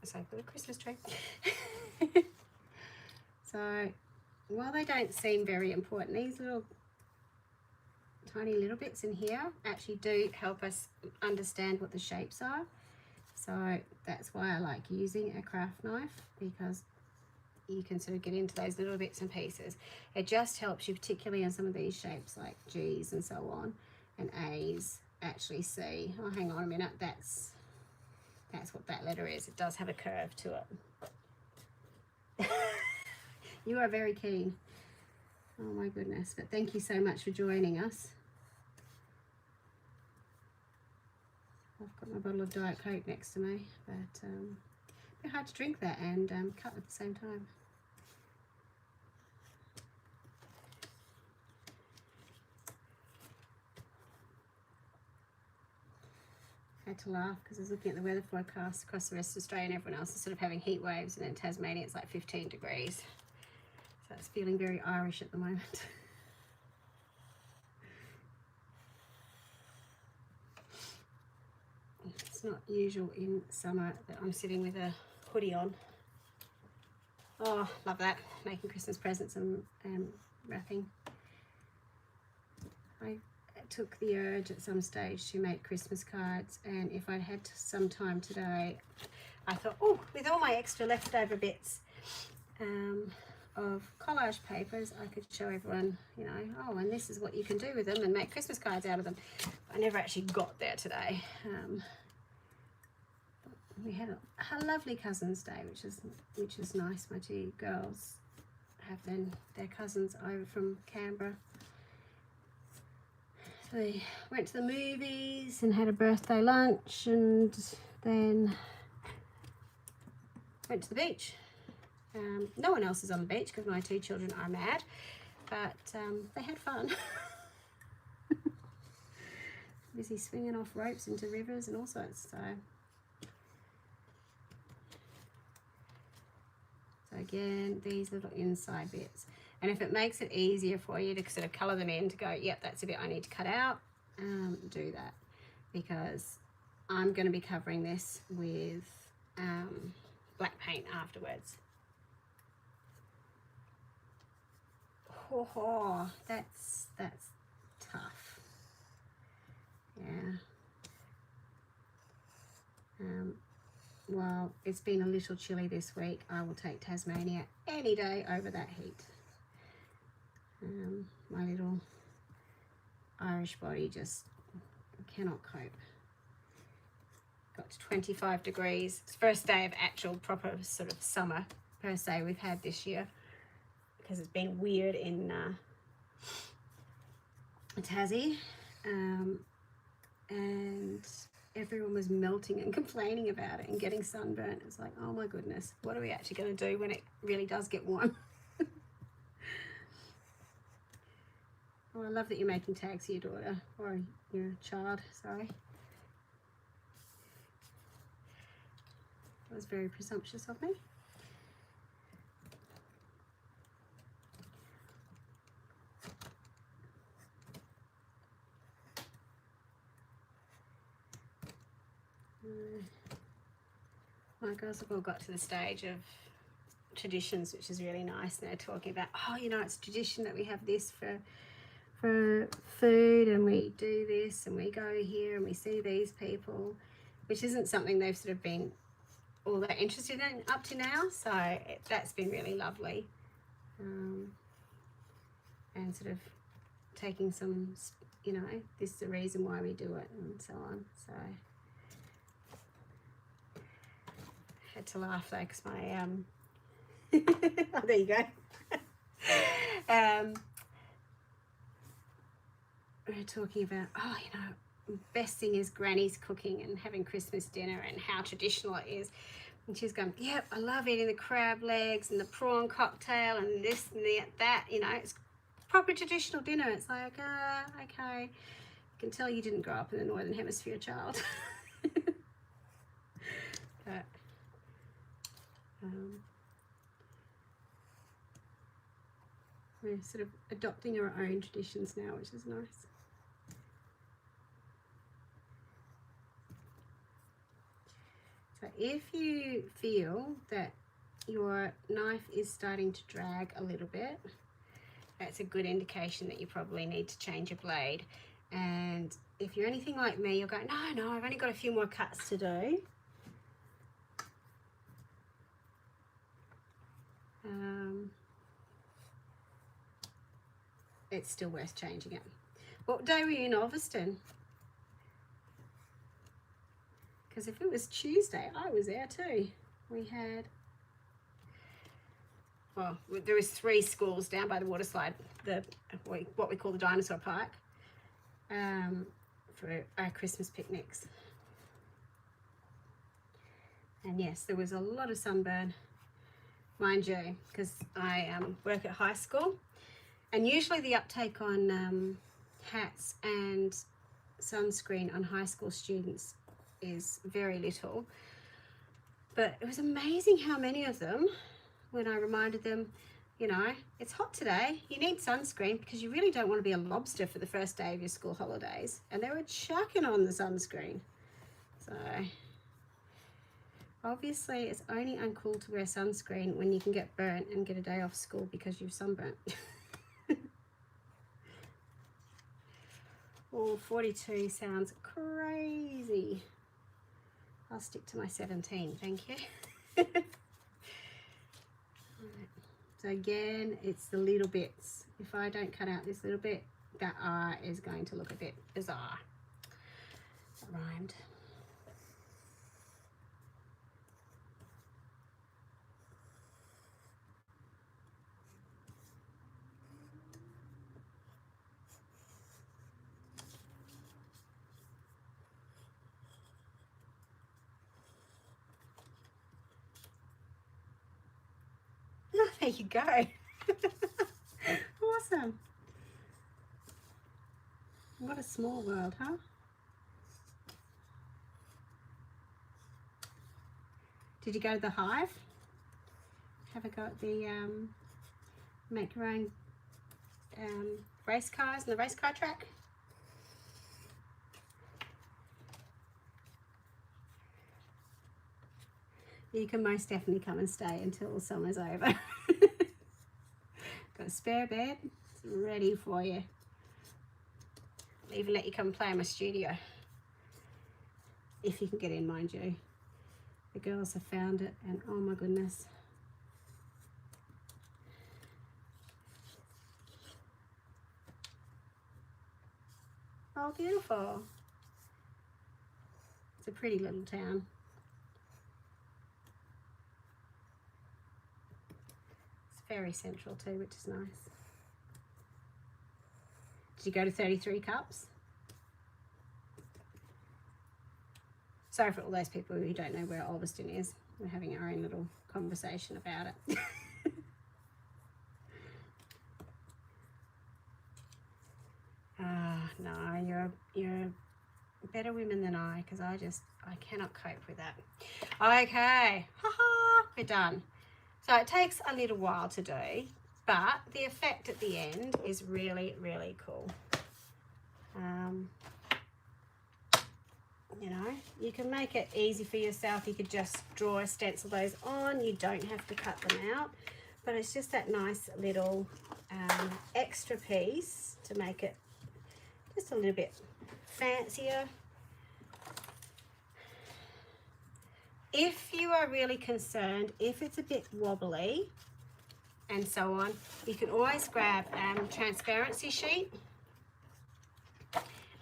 Aside for the Christmas tree. So while they don't seem very important, these little tiny little bits in here actually do help us understand what the shapes are. So that's why I like using a craft knife, because you can sort of get into those little bits and pieces. It just helps you, particularly in some of these shapes like G's and so on, and A's, actually see, oh, hang on a minute, that's what that letter is. It does have a curve to it. You are very keen. Oh my goodness, but thank you so much for joining us. I've got my bottle of Diet Coke next to me, but it's a bit hard to drink that and cut at the same time. I had to laugh because I was looking at the weather forecast across the rest of Australia, and everyone else is sort of having heat waves, and in Tasmania it's like 15 degrees. So it's feeling very Irish at the moment. It's not usual in summer that I'm sitting with a hoodie on. Oh, love that. Making Christmas presents and wrapping. I took the urge at some stage to make Christmas cards, and if I'd had some time today, I thought, oh, with all my extra leftover bits of collage papers, I could show everyone, you know, oh, and this is what you can do with them and make Christmas cards out of them. I never actually got there today. We had a lovely Cousins Day, which is nice. My two girls have their cousins over from Canberra. So we went to the movies and had a birthday lunch, and then went to the beach. No one else is on the beach because my two children are mad, but they had fun. Busy swinging off ropes into rivers and all sorts. So again, these little inside bits. And if it makes it easier for you to sort of colour them in, to go, yep, that's a bit I need to cut out, do that. Because I'm going to be covering this with black paint afterwards. Oh, that's tough. Yeah. Well, it's been a little chilly this week. I will take Tasmania any day over that heat. My little Irish body just cannot cope. Got to 25 degrees. It's the first day of actual proper sort of summer per se we've had this year, because it's been weird in Tassie, and everyone was melting and complaining about it and getting sunburnt. It's like, oh my goodness, what are we actually going to do when it really does get warm? Oh, I love that you're making tags for your daughter, or your child, sorry. That was very presumptuous of me. My girls have all got to the stage of traditions, which is really nice. And they're talking about, oh, you know, it's tradition that we have this for food, and we do this, and we go here, and we see these people, which isn't something they've sort of been all that interested in up to now. So that's been really lovely, and sort of taking some, you know, this is the reason why we do it, and so on. So I had to laugh though, because my oh, there you go. We're talking about, oh, you know, best thing is Granny's cooking and having Christmas dinner and how traditional it is. And she's going, yep, I love eating the crab legs and the prawn cocktail and this and that, you know, it's proper traditional dinner. It's like, okay. You can tell you didn't grow up in the Northern Hemisphere, child. But, we're sort of adopting our own traditions now, which is nice. So if you feel that your knife is starting to drag a little bit, that's a good indication that you probably need to change your blade. And if you're anything like me, you'll go, no, I've only got a few more cuts to do. It's still worth changing it. What day were you in Ulverston? Because if it was Tuesday, I was there too. We had, well, there was 3 schools down by the water slide, what we call the dinosaur park, for our Christmas picnics. And yes, there was a lot of sunburn, mind you, because I work at high school, and usually the uptake on hats and sunscreen on high school students is very little. But it was amazing how many of them, when I reminded them, you know, it's hot today, you need sunscreen because you really don't want to be a lobster for the first day of your school holidays. And they were chucking on the sunscreen. So obviously it's only uncool to wear sunscreen when you can get burnt and get a day off school because you've sunburnt. Oh, 42 sounds crazy. I'll stick to my 17, thank you. Right. So again, it's the little bits. If I don't cut out this little bit, that R is going to look a bit bizarre. That rhymed. Oh, there you go. Awesome. What a small world, huh? Did you go to the Hive? Have a go at the make your own race cars and the race car track? You can most definitely come and stay until summer's over. Got a spare bed, it's ready for you. I'll even let you come and play in my studio. If you can get in, mind you. The girls have found it and oh my goodness. Oh, beautiful. It's a pretty little town. Very central too, which is nice. Did you go to 33 Cups? Sorry for all those people who don't know where Ulverston is. We're having our own little conversation about it. No, you're better women than I, because I cannot cope with that. Okay, haha, we're done. So it takes a little while to do, but the effect at the end is really, really cool. You know, you can make it easy for yourself. You could just draw a stencil those on. You don't have to cut them out, but it's just that nice little extra piece to make it just a little bit fancier. If you are really concerned, if it's a bit wobbly and so on, you can always grab transparency sheet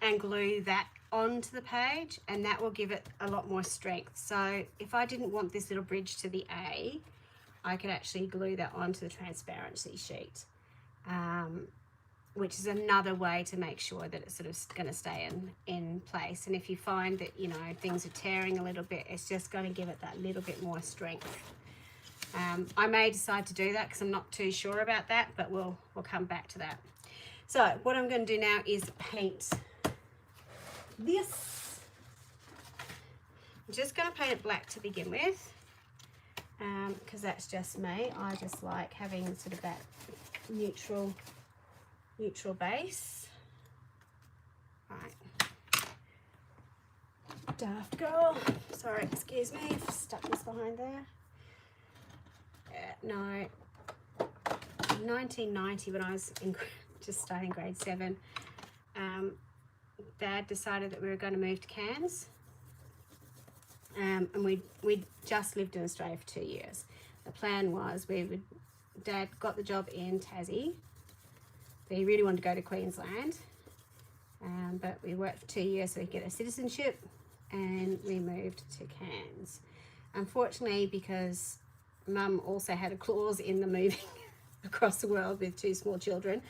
and glue that onto the page, and that will give it a lot more strength. So if I didn't want this little bridge to the A, I could actually glue that onto the transparency sheet, which is another way to make sure that it's sort of going to stay in place. And if you find that, you know, things are tearing a little bit, it's just going to give it that little bit more strength. I may decide to do that because I'm not too sure about that, but we'll come back to that. So what I'm going to do now is paint this. I'm just going to paint it black to begin with, because that's just me. I just like having sort of that neutral base. Right. Daft girl. Sorry, excuse me, I've stuck this behind there. no, 1990 when I was just starting grade 7, Dad decided that we were going to move to Cairns, and we'd just lived in Australia for 2 years. The plan was Dad got the job in Tassie, but he really wanted to go to Queensland, but we worked for 2 years so we could get a citizenship, and we moved to Cairns. Unfortunately, because Mum also had a clause in the moving across the world with 2 small children,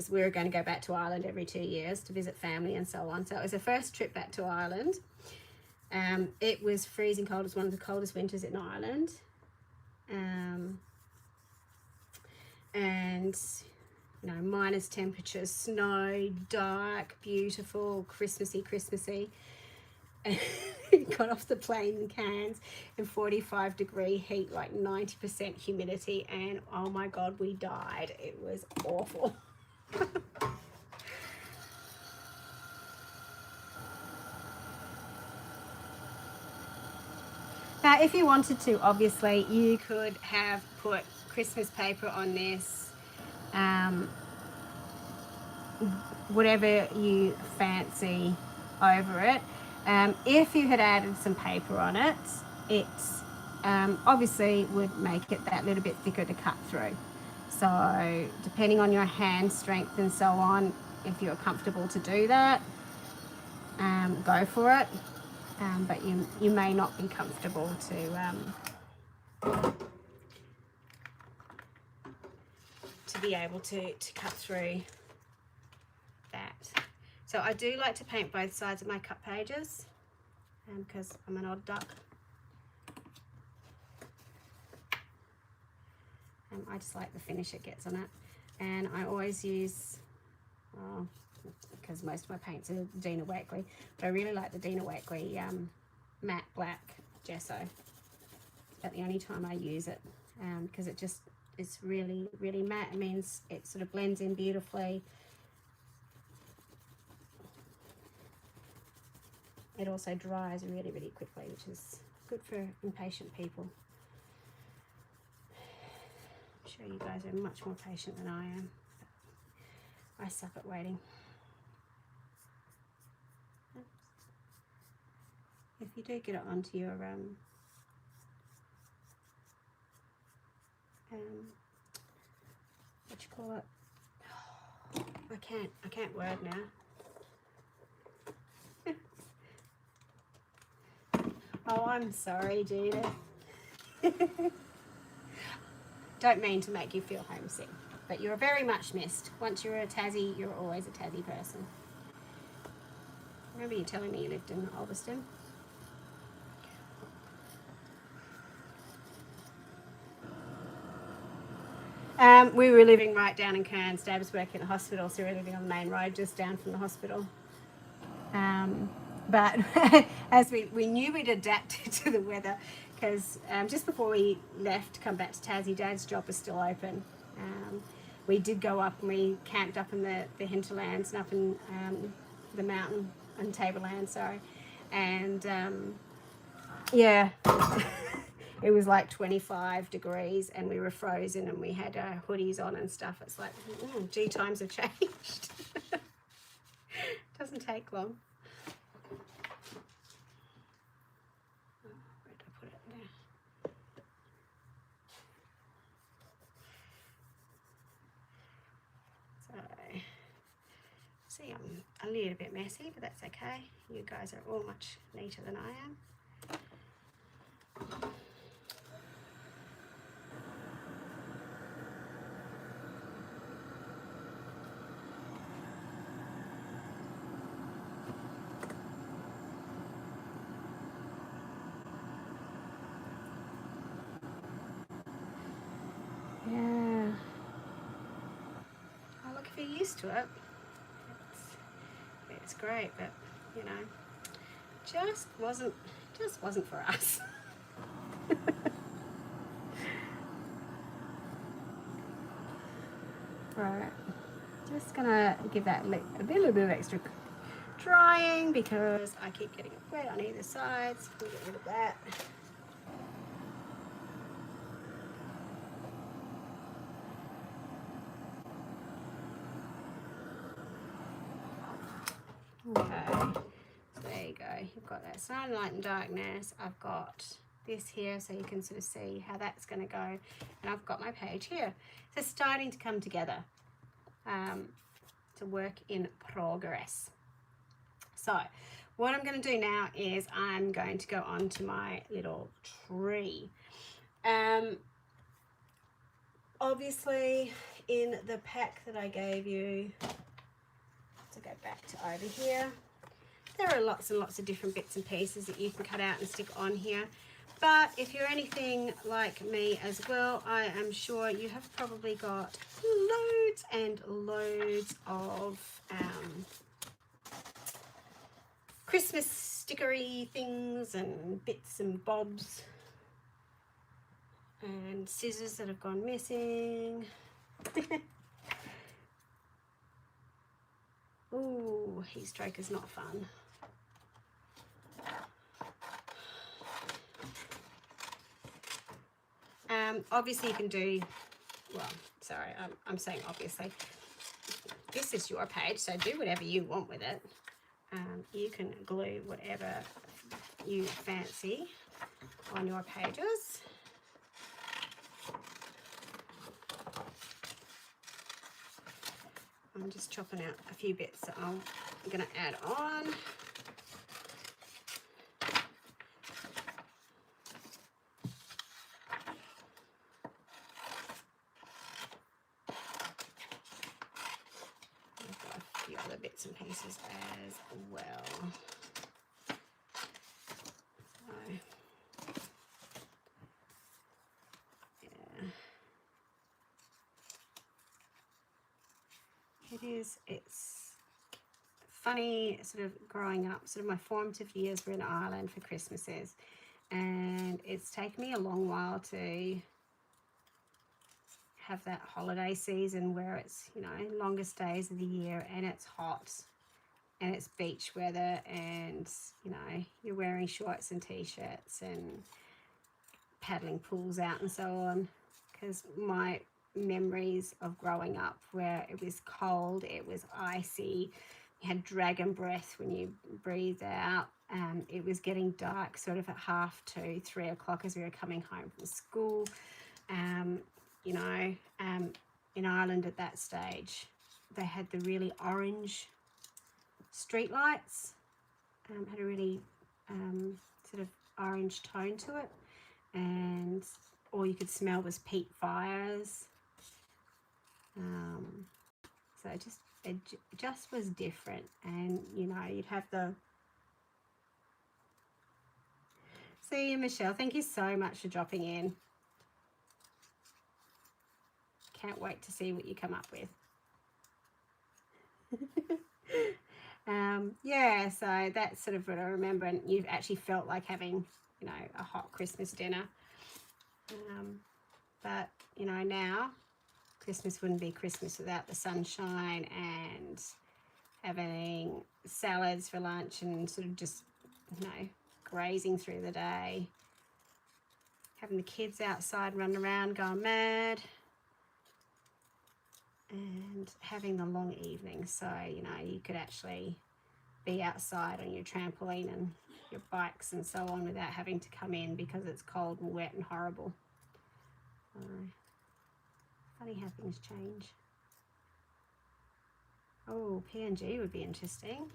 we were going to go back to Ireland every 2 years to visit family and so on. So it was the first trip back to Ireland. It was freezing cold. It was one of the coldest winters in Ireland. And, you know, minus temperatures, snow, dark, beautiful, Christmassy. And got off the plane in Cairns in 45-degree heat, like 90% humidity, and oh my God, we died. It was awful. Now, if you wanted to, obviously, you could have put Christmas paper on this, whatever you fancy over it. If you had added some paper on it, it obviously would make it that little bit thicker to cut through. So depending on your hand strength and so on, if you're comfortable to do that, go for it. But you may not be comfortable to be able to cut through that. So I do like to paint both sides of my cut pages because I'm an odd duck. I just like the finish it gets on it. And I always use, because most of my paints are Dina Wackley, but I really like the Dina Wackley matte black gesso. It's about the only time I use it, because it's really, really matte. It means it sort of blends in beautifully. It also dries really, really quickly, which is good for impatient people. I'm sure you guys are much more patient than I am. I suck at waiting. If you do get it onto your what you call it? I can't word now. Oh, I'm sorry, Judith. Don't mean to make you feel homesick, but you're very much missed. Once you're a Tassie, you're always a Tassie person. Remember you telling me you lived in Ulverston? We were living right down in Cairns. Dad was working at the hospital, so we were living on the main road just down from the hospital. But as we knew we'd adapted to the weather, because just before we left to come back to Tassie, Dad's job was still open. We did go up and we camped up in the hinterlands and up in the mountain and tableland, sorry. And yeah, it was like 25 degrees and we were frozen and we had hoodies on and stuff. It's like, gee, times have changed. Doesn't take long. Where did I put it there? So, see, I'm a little bit messy, but that's okay. You guys are all much neater than I am. Yeah. Oh, look, if you're used to it, it's great, but you know, just wasn't for us. Right, just gonna give that a little bit of extra drying because I keep getting it wet on either side, so we'll get rid of that. Okay, so there you go. You've got that sun, light and darkness. I've got this here so you can sort of see how that's going to go. And I've got my page here. So it's starting to come together. To work in progress. So what I'm going to do now is I'm going to go on to my little tree. Obviously in the pack that I gave you, to go back to over here, there are lots and lots of different bits and pieces that you can cut out and stick on here. But if you're anything like me as well, I am sure you have probably got loads and loads of Christmas stickery things and bits and bobs and scissors that have gone missing. Ooh, heat stroke is not fun. Obviously you can do, well, sorry, I'm saying obviously. This is your page, so do whatever you want with it. You can glue whatever you fancy on your pages. I'm just chopping out a few bits that I'm going to add on. Other bits and pieces as well. So, yeah. It's funny sort of growing up, sort of my formative years were in Ireland for Christmases, and it's taken me a long while to have that holiday season where it's, you know, longest days of the year and it's hot and it's beach weather and, you know, you're wearing shorts and t-shirts and paddling pools out and so on. Because my memories of growing up where it was cold, it was icy, you had dragon breath when you breathed out, it was getting dark sort of at 2:30, 3 o'clock as we were coming home from school. You know, in Ireland at that stage, they had the really orange street lights, had a really sort of orange tone to it, and all you could smell was peat fires. So it just was different, and you know, you'd have the. See you, Michelle. Thank you so much for dropping in. Can't wait to see what you come up with. Yeah, so that's sort of what I remember, and you've actually felt like having, you know, a hot Christmas dinner. But, you know, now Christmas wouldn't be Christmas without the sunshine and having salads for lunch and sort of just, you know, grazing through the day, having the kids outside running around going mad, and having the long evenings, so you know you could actually be outside on your trampoline and your bikes and so on without having to come in because it's cold and wet and horrible. Funny how things change. Oh, PNG would be interesting.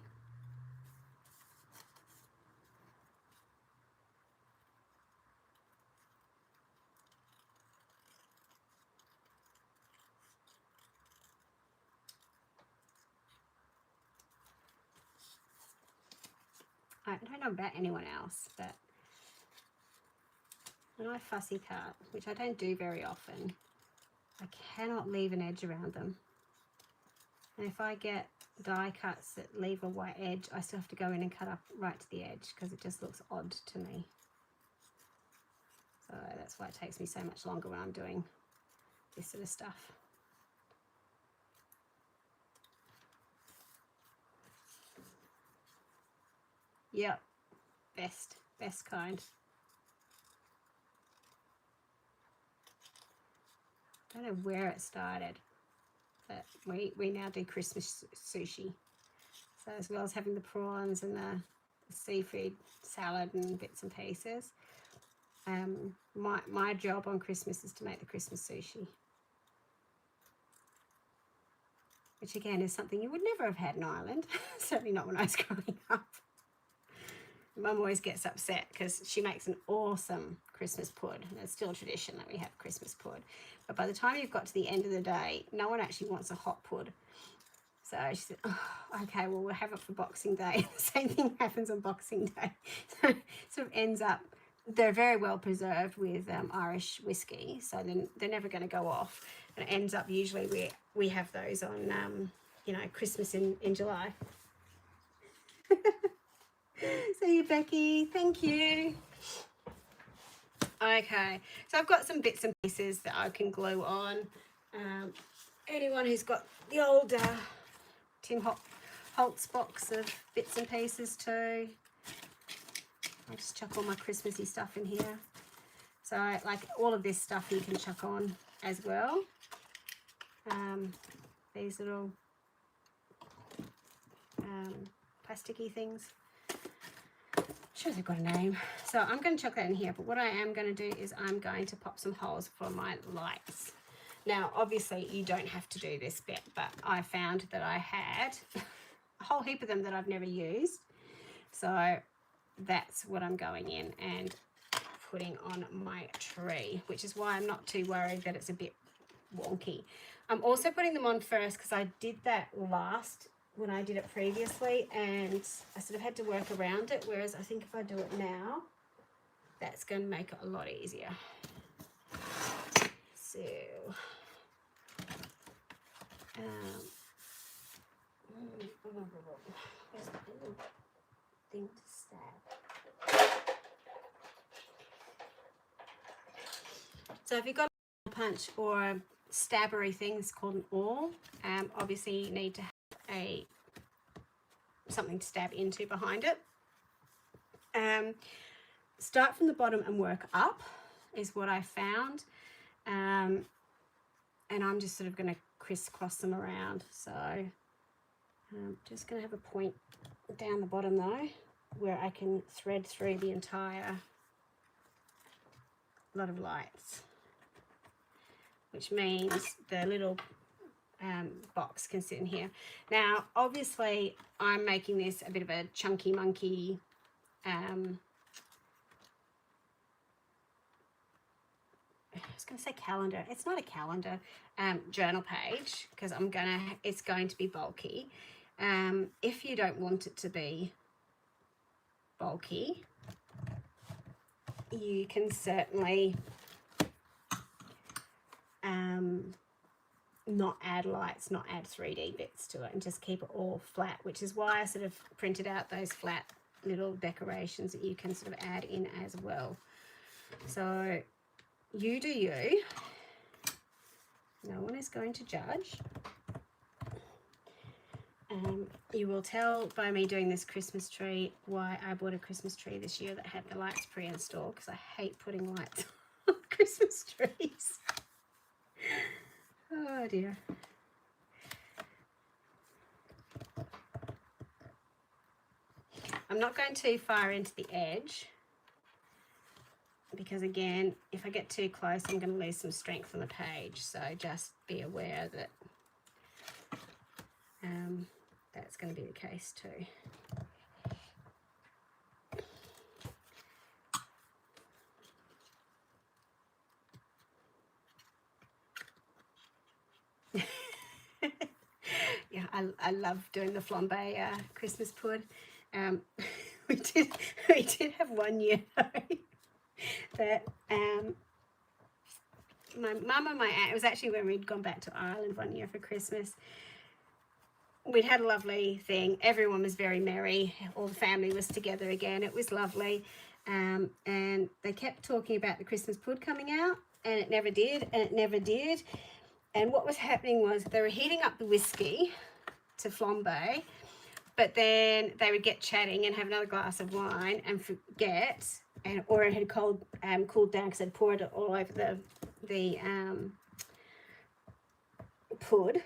I don't know about anyone else, but when I fussy cut, which I don't do very often, I cannot leave an edge around them. And if I get die cuts that leave a white edge, I still have to go in and cut up right to the edge because it just looks odd to me. So that's why it takes me so much longer when I'm doing this sort of stuff. Yep, best kind. I don't know where it started, but we now do Christmas sushi. So as well as having the prawns and the seafood salad and bits and pieces. My job on Christmas is to make the Christmas sushi, which again is something you would never have had in Ireland. Certainly not when I was growing up. Mum always gets upset because she makes an awesome Christmas pud. It's still a tradition that we have Christmas pud. But by the time you've got to the end of the day, no one actually wants a hot pud. So she said, oh, okay, well, we'll have it for Boxing Day. The same thing happens on Boxing Day. So it sort of ends up, they're very well preserved with Irish whiskey, so then they're never going to go off. And it ends up usually we have those on, you know, Christmas in July. See you, Becky. Thank you. Okay, so I've got some bits and pieces that I can glue on. Anyone who's got the old Tim Holtz box of bits and pieces too. I'll just chuck all my Christmassy stuff in here. So like all of this stuff you can chuck on as well. These little plasticky things. Sure, they've got a name. So I'm going to chuck that in here, but what I am going to do is I'm going to pop some holes for my lights. Now, obviously, you don't have to do this bit, but I found that I had a whole heap of them that I've never used. So that's what I'm going in and putting on my tree, which is why I'm not too worried that it's a bit wonky. I'm also putting them on first because I did that last when I did it previously, and I sort of had to work around it, whereas I think if I do it now, that's going to make it a lot easier. So, where's that little thing to stab? So if you've got a punch or a stabbery thing, it's called an awl. Obviously you need to have something to stab into behind it. Start from the bottom and work up is what I found. And I'm just sort of going to crisscross them around. So I'm just going to have a point down the bottom though, where I can thread through the entire lot of lights, which means the little box can sit in here. Now, obviously, I'm making this a bit of a chunky monkey I was going to say calendar. It's not a calendar, journal page, because it's going to be bulky. If you don't want it to be bulky, you can certainly not add lights, not add 3D bits to it, and just keep it all flat, which is why I sort of printed out those flat little decorations that you can sort of add in as well. So you do you. No one is going to judge. You will tell by me doing this Christmas tree why I bought a Christmas tree this year that had the lights pre-installed, because I hate putting lights on Christmas trees. Oh dear. I'm not going too far into the edge, because again, if I get too close, I'm going to lose some strength on the page. So just be aware that that's going to be the case too. Yeah, I love doing the flambe Christmas pud. We did have one year though, that my mum and my aunt, it was actually when we'd gone back to Ireland one year for Christmas. We'd had a lovely thing. Everyone was very merry. All the family was together again. It was lovely. And they kept talking about the Christmas pud coming out, and it never did, and it never did. And what was happening was they were heating up the whiskey to flambe, but then they would get chatting and have another glass of wine and forget, or it had cooled down because I'd poured it all over the pud.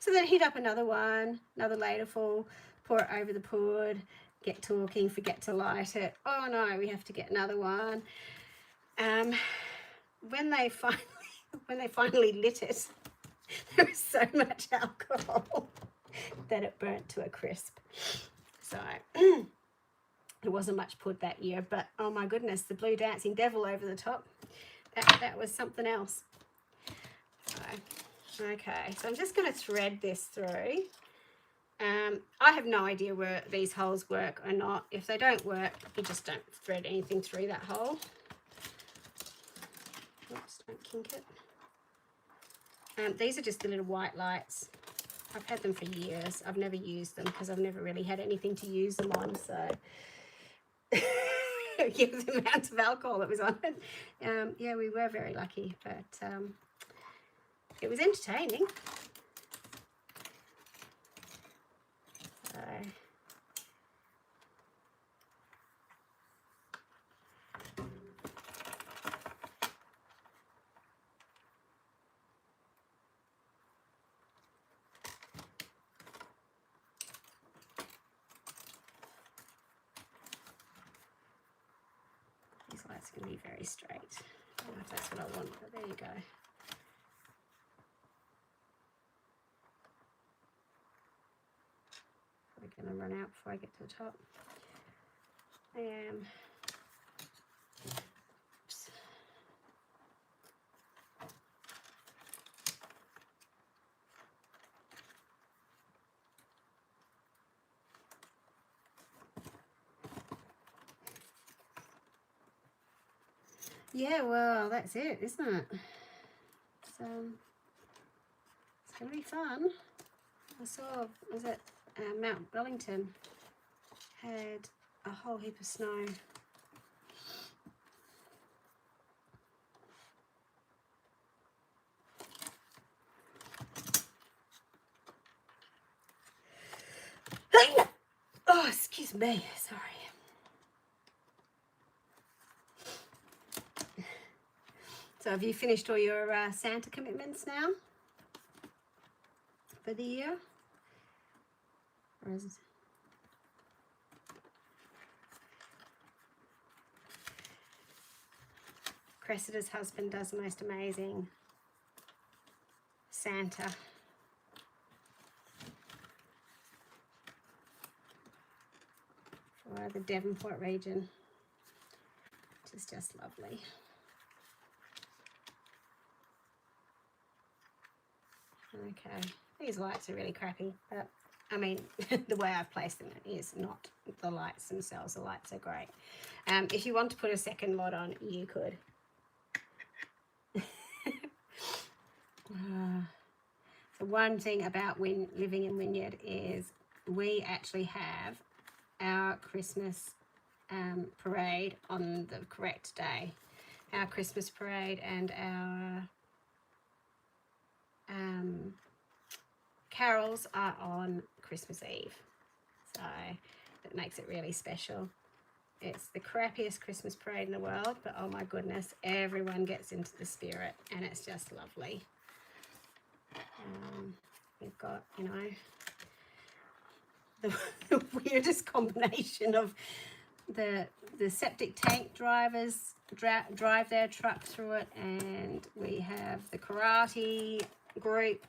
So then heat up another one, another ladleful, pour it over the pud, get talking, forget to light it. Oh no, we have to get another one. When they finally lit it, there was so much alcohol that it burnt to a crisp. So it wasn't much pud that year, but oh my goodness, the blue dancing devil over the top, that was something else. So, okay, so I'm just going to thread this through. I have no idea where these holes work or not. If they don't work, you just don't thread anything through that hole. Oops, don't kink it. These are just the little white lights. I've had them for years. I've never used them because I've never really had anything to use them on. So, yeah, the amount of alcohol that was on it. Yeah, we were very lucky, but it was entertaining. So, these lights are going to be very straight. I don't know if that's what I want, but there you go. We're going to run out before I get to the top. Oops. Yeah, well, that's it, isn't it? So it's going to be fun. I saw, was it Mount Wellington had a whole heap of snow. Oh, excuse me, sorry. So have you finished all your Santa commitments now for the year? Or is it? Cressida's husband does the most amazing Santa. For the Devonport region, which is just lovely. Okay, these lights are really crappy, but I mean, the way I've placed them is not the lights themselves. The lights are great. If you want to put a second lot on, you could. The one thing about living in Wynyard is we actually have our Christmas parade on the correct day. Our Christmas parade and our carols are on Christmas Eve, so that makes it really special. It's the crappiest Christmas parade in the world, but oh my goodness, everyone gets into the spirit and it's just lovely. We've got, you know, the weirdest combination of the septic tank drivers drive their truck through it, and we have the karate group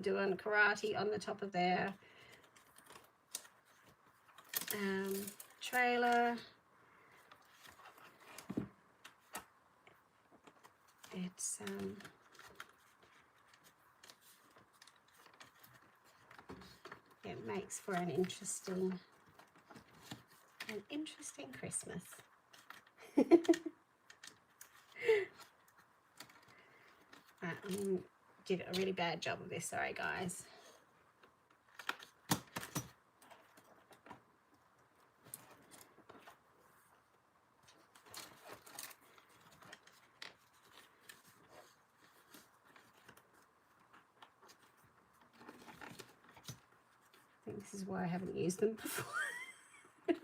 doing karate on the top of their trailer. It's it makes for an interesting Christmas. Did a really bad job of this, sorry guys. I think this is why I haven't used them before. Right,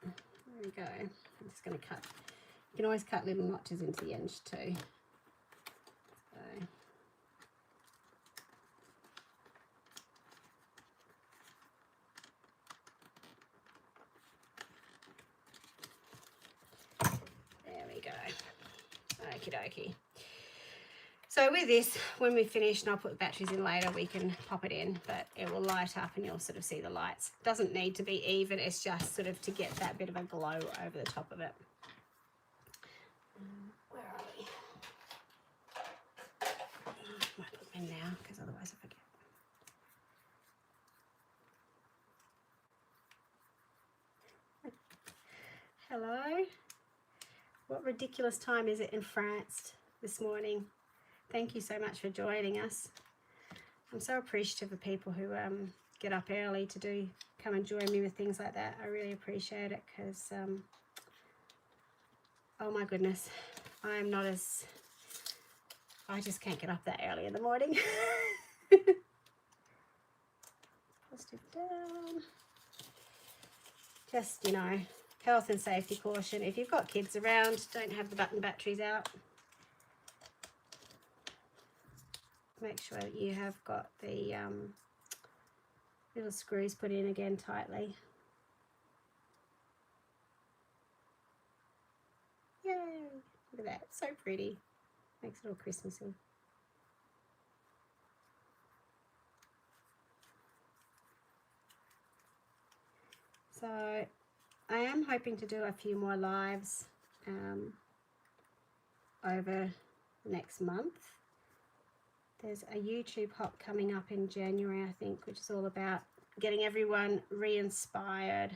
there we go. I'm just going to cut. You can always cut little notches into the edge too. go. Okie dokie. So with this, when we finish, and I'll put the batteries in later, we can pop it in, but it will light up and you'll sort of see the lights. Doesn't need to be even, it's just sort of to get that bit of a glow over the top of it. Where are we? Might put them in now, because otherwise I forget. Hello. What ridiculous time is it in France this morning? Thank you so much for joining us. I'm so appreciative of people who get up early to come and join me with things like that. I really appreciate it because, oh my goodness, I just can't get up that early in the morning. Positive down. Just, you know, health and safety caution. If you've got kids around, don't have the button batteries out. Make sure that you have got the little screws put in again tightly. Yay! Look at that, so pretty. Makes it all Christmassy. So I am hoping to do a few more lives over the next month. There's a YouTube hop coming up in January, I think, which is all about getting everyone re-inspired,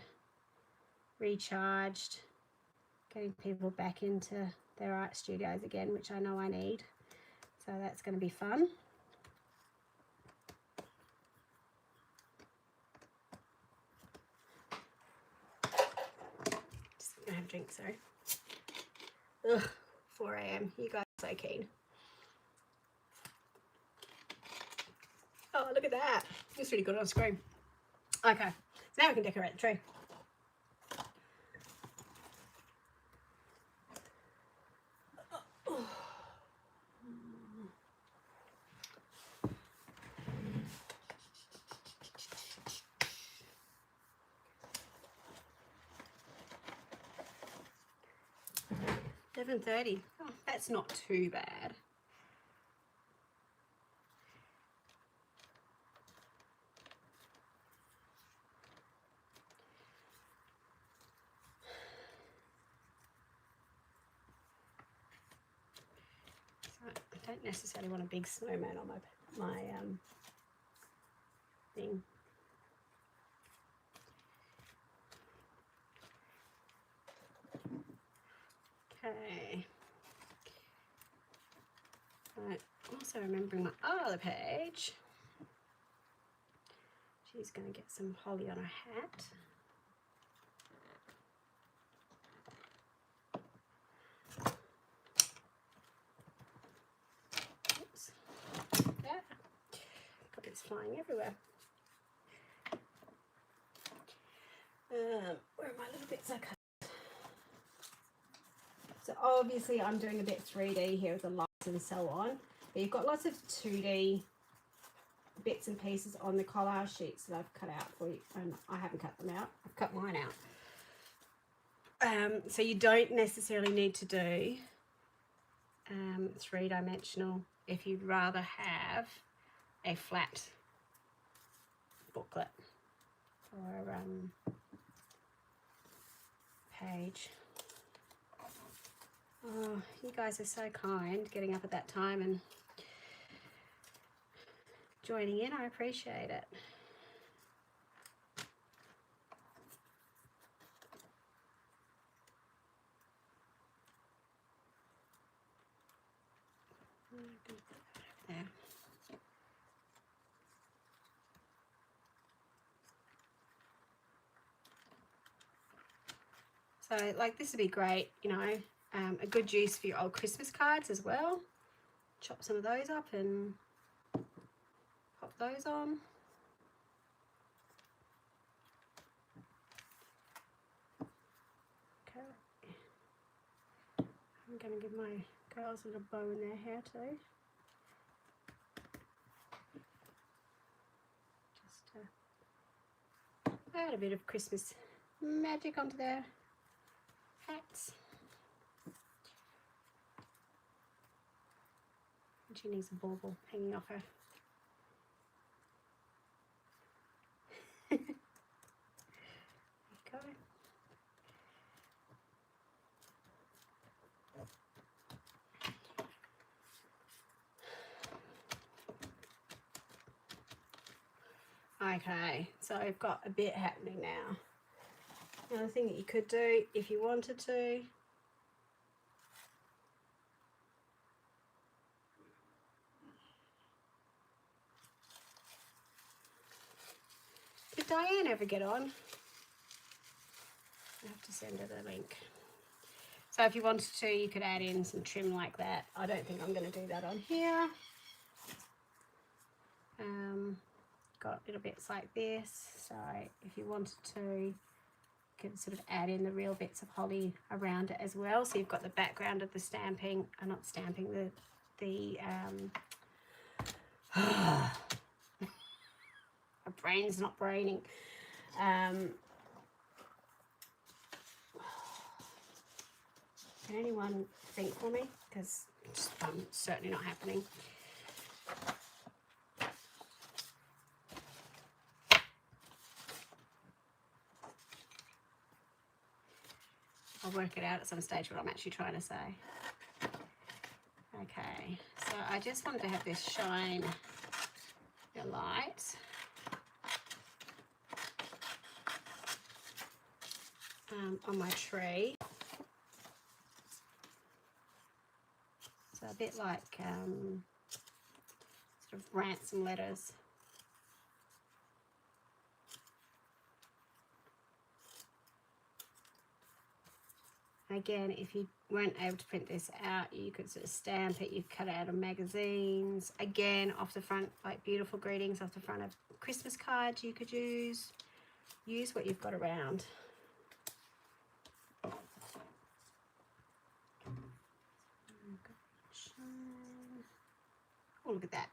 recharged, getting people back into their art studios again, which I know I need. So that's going to be fun. Just going to have a drink, sorry. Ugh, 4 AM. You guys are so keen. Oh, look at that. It's really good on screen. Okay, so now we can decorate the tree. $11.30. Oh, that's not too bad. I don't necessarily want a big snowman on my thing. Okay. Right. Also remembering my other page. She's going to get some holly on her hat. Oops. Yeah. Got bits flying everywhere. Where are my little bits I cut? So obviously I'm doing a bit 3D here with the lights and so on. But you've got lots of 2D bits and pieces on the collage sheets that I've cut out for you. And I haven't cut them out. I've cut mine out. So you don't necessarily need to do 3-dimensional if you'd rather have a flat booklet or page. Oh, you guys are so kind getting up at that time and joining in. I appreciate it. There. So like this would be great, you know, a good use for your old Christmas cards as well. Chop some of those up and pop those on. Okay. I'm going to give my girls a little bow in their hair too. Just to add a bit of Christmas magic onto their hats. She needs a bauble hanging off her. There you go. Okay, so I've got a bit happening now. Another thing that you could do if you wanted to, did Diane ever get on? I have to send her the link. So if you wanted to, you could add in some trim like that. I don't think I'm going to do that on here. Got little bits like this. So if you wanted to, you could sort of add in the real bits of holly around it as well. So you've got the background of the stamping, not stamping, the my brain's not braining. Can anyone think for me? Because it's certainly not happening. I'll work it out at some stage what I'm actually trying to say. Okay, so I just wanted to have this shine the light. On my tree. So a bit like sort of ransom letters. Again, if you weren't able to print this out, you could sort of stamp it. You cut it out of magazines. Again, off the front, like beautiful greetings off the front of Christmas cards you could use. Use what you've got around. Oh, look at that.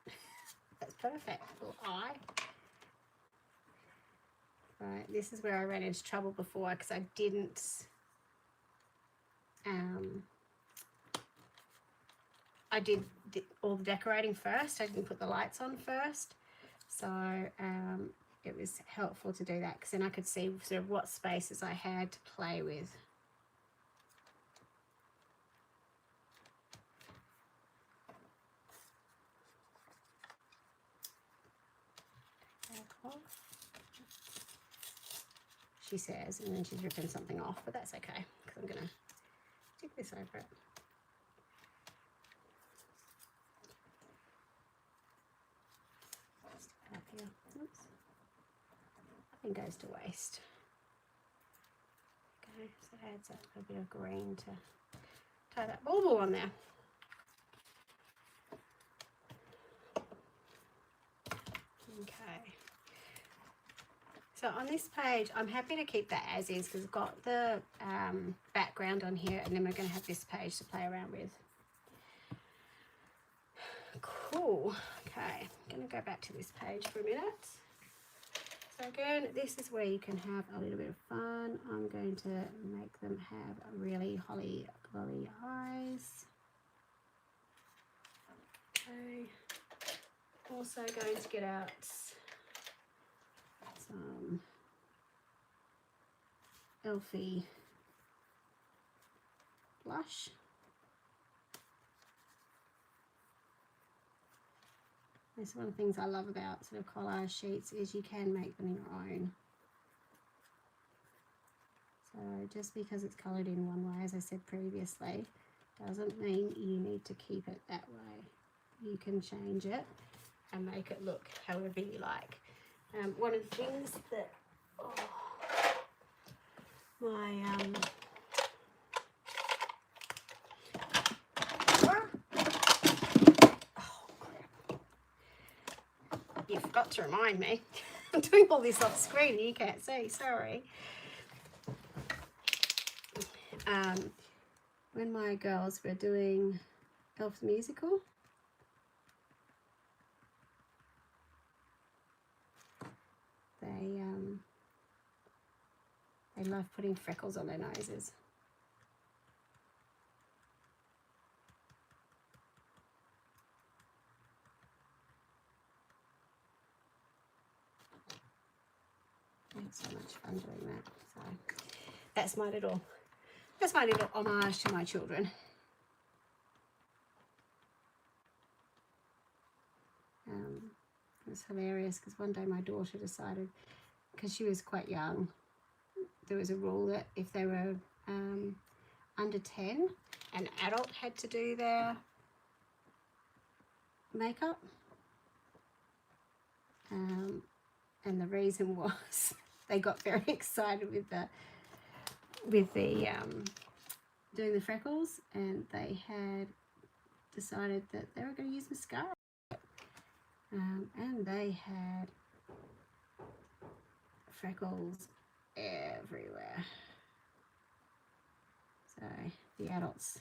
That's perfect. Little eye. Right, this is where I ran into trouble before because I didn't I did all the decorating first. I didn't put the lights on first. So it was helpful to do that because then I could see sort of what spaces I had to play with. She says, and then she's ripping something off, but that's okay because I'm going to stick this over it. Stick it up here. Oops. Nothing goes to waste. Okay, so it adds a bit of green to tie that bauble on there. Okay. So on this page, I'm happy to keep that as is because I've got the background on here and then we're going to have this page to play around with. Cool. Okay, I'm going to go back to this page for a minute. So again, this is where you can have a little bit of fun. I'm going to make them have really holly glowy eyes. Okay. Also going to get out some Elfie blush. That's one of the things I love about sort of collage sheets is you can make them your own. So just because it's coloured in one way, as I said previously, doesn't mean you need to keep it that way. You can change it and make it look however you like. One of the things that you forgot to remind me. I'm doing all this off screen and you can't see, sorry. When my girls were doing Elf the Musical, they love putting freckles on their noses. so much fun doing that. So that's my little homage to my children. It's hilarious because one day my daughter decided, because she was quite young, there was a rule that if they were under 10, an adult had to do their makeup. And the reason was they got very excited with the doing the freckles, and they had decided that they were going to use mascara. And they had freckles everywhere. So the adults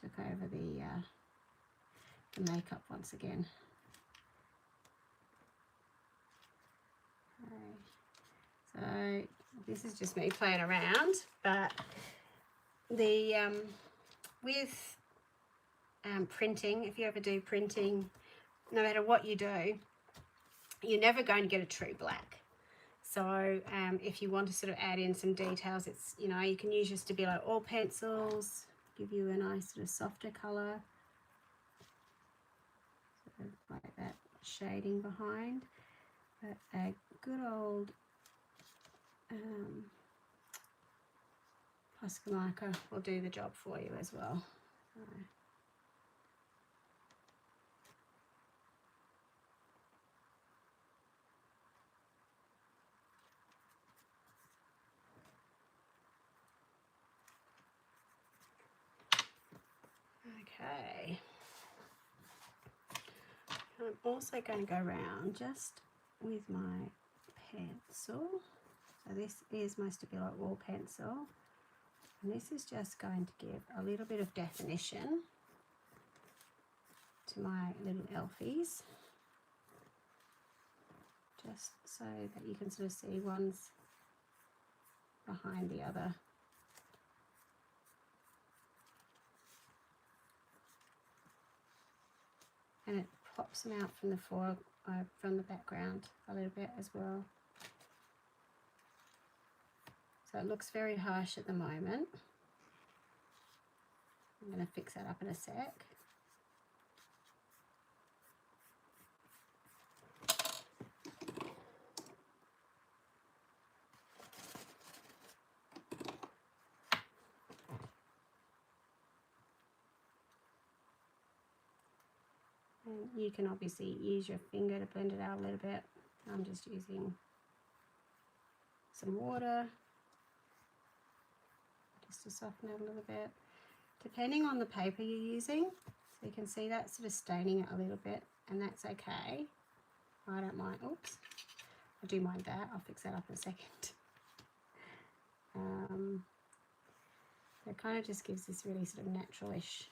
took over the makeup once again. Okay. So this is just me playing around, but the with printing, if you ever do printing, no matter what you do, you're never going to get a true black. So if you want to sort of add in some details, it's, you know, you can use your Stabilo oil pencils, give you a nice sort of softer colour, sort of like that shading behind. But a good old Posca marker will do the job for you as well. So. Okay, I'm also going to go around just with my pencil. So this is my Stabilo wall pencil, and this is just going to give a little bit of definition to my little elfies, just so that you can sort of see one's behind the other. And it pops them out from the from the background a little bit as well. So it looks very harsh at the moment. I'm going to fix that up in a sec. And you can obviously use your finger to blend it out a little bit. I'm just using some water just to soften it a little bit, depending on the paper you're using. So you can see that sort of staining it a little bit, and that's okay. I don't mind. Oops, I do mind that. I'll fix that up in a second. It kind of just gives this really sort of naturalish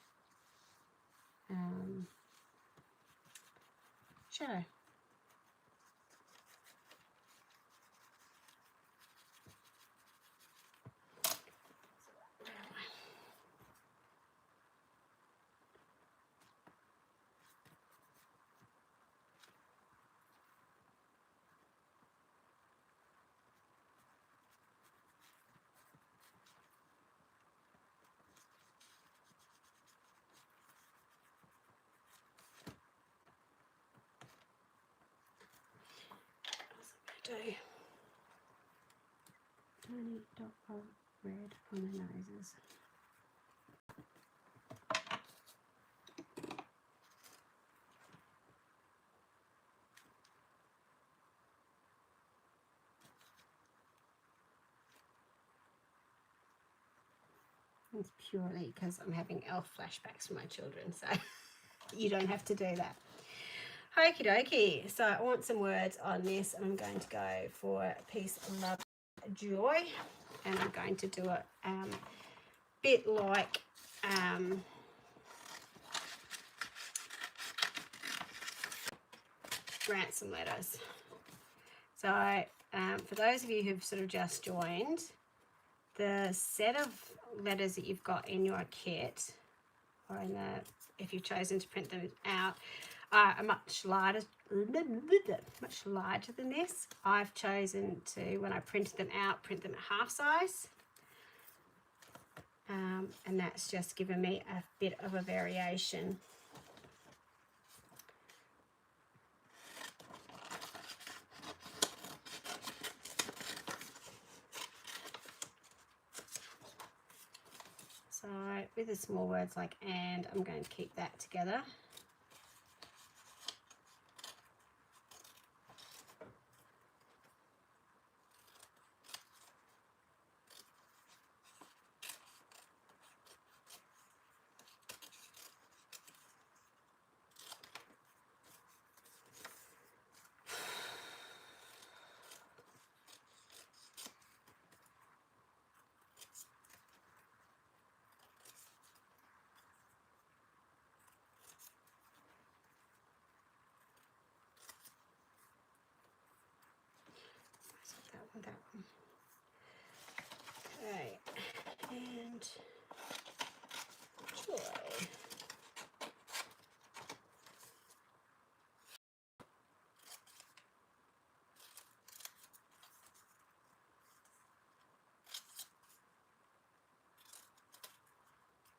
shadow. Tiny dot of red on the noses. It's purely because I'm having elf flashbacks from my children, so you don't have to do that. Okie dokie, so I want some words on this, and I'm going to go for peace, love, joy, and I'm going to do it bit like ransom letters. So for those of you who've sort of just joined, the set of letters that you've got in your kit, or in the, if you've chosen to print them out, are much larger than this. I've chosen to, when I printed them out, print them at half size. And that's just given me a bit of a variation. So with the small words like and, I'm going to keep that together. That one. Okay, and joy.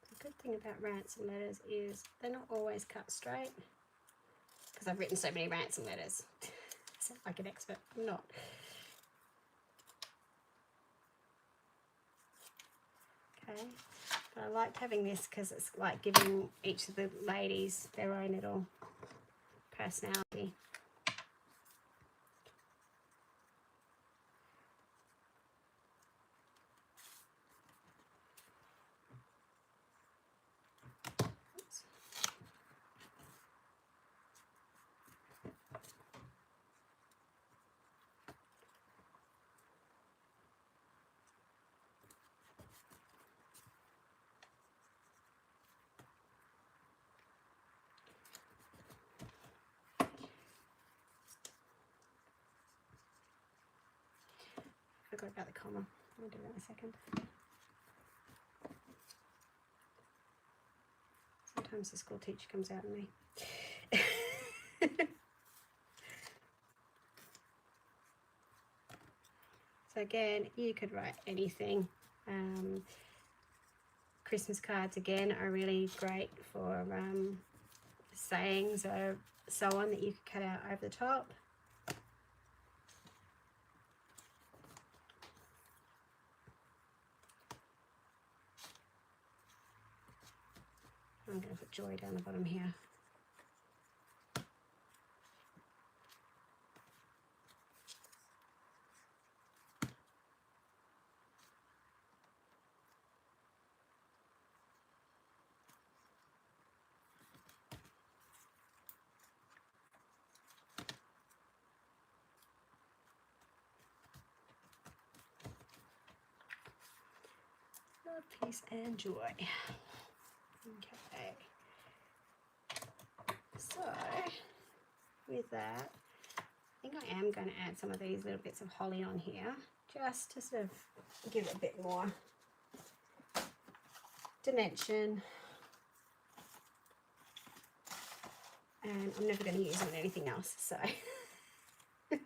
The good thing about ransom letters is they're not always cut straight, because I've written so many ransom letters. I sound like an expert. I'm not. Okay, but I liked having this because it's like giving each of the ladies their own little personality. Oops. Forgot about the comma. I'll do that in a second. Sometimes the school teacher comes out in me. So again, you could write anything. Christmas cards again are really great for sayings or so on that you could cut out over the top. I'm going to put joy down the bottom here. Love, peace, and joy. Okay. So, with that, I think I am going to add some of these little bits of holly on here, just to sort of give it a bit more dimension. And I'm never going to use it on anything else, so. Okay.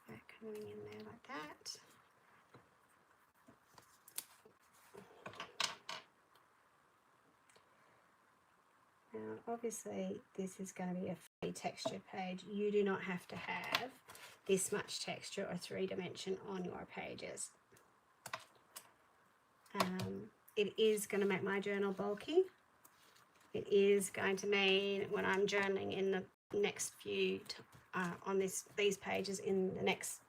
That coming in there like that. Now, obviously, this is going to be a free texture page. You do not have to have this much texture or 3-dimension on your pages. It is going to make my journal bulky. It is going to mean when I'm journaling in the next few, on these pages in the next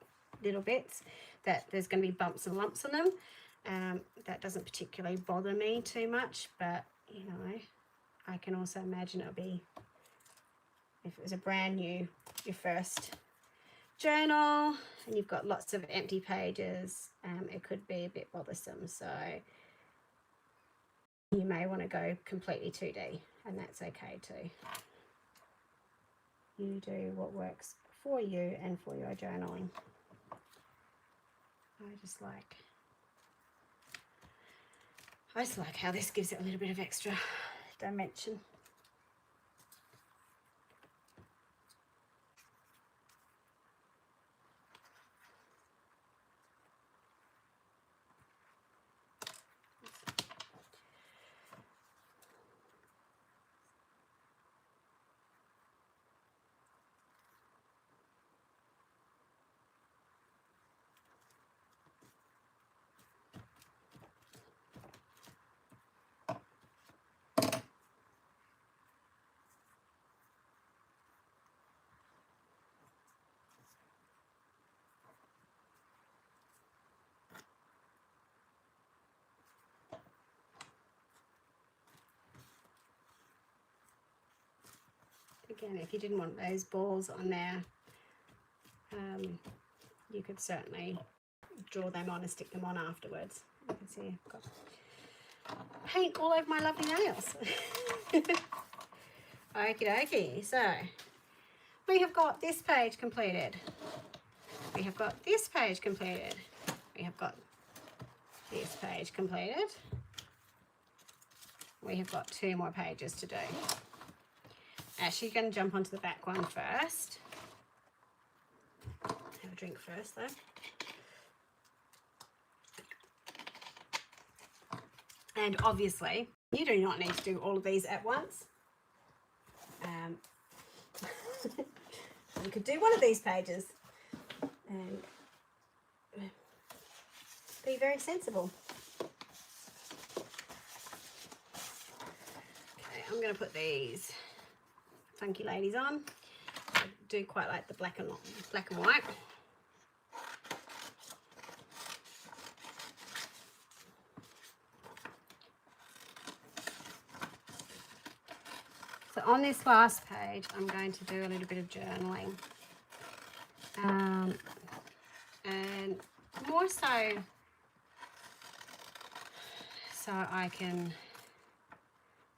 little bits, that there's going to be bumps and lumps on them. That doesn't particularly bother me too much, but, you know, I can also imagine it'll be, if it was a brand new, your first journal, and you've got lots of empty pages, it could be a bit bothersome. So you may want to go completely 2D, and that's okay too. You do what works for you and for your journaling. I just like I just like how this gives it a little bit of extra dimension. Again, if you didn't want those balls on there, you could certainly draw them on and stick them on afterwards. You can see I've got paint all over my lovely nails. Okie dokie, so we have got this page completed. We have got this page completed. We have got this page completed. We have got 2 more pages to do. Actually, going to jump onto the back one first. Have a drink first, though. And obviously, you do not need to do all of these at once. You could do one of these pages and be very sensible. Okay, I'm going to put these funky ladies on. I do quite like the black and white. So on this last page, I'm going to do a little bit of journaling. And more so I can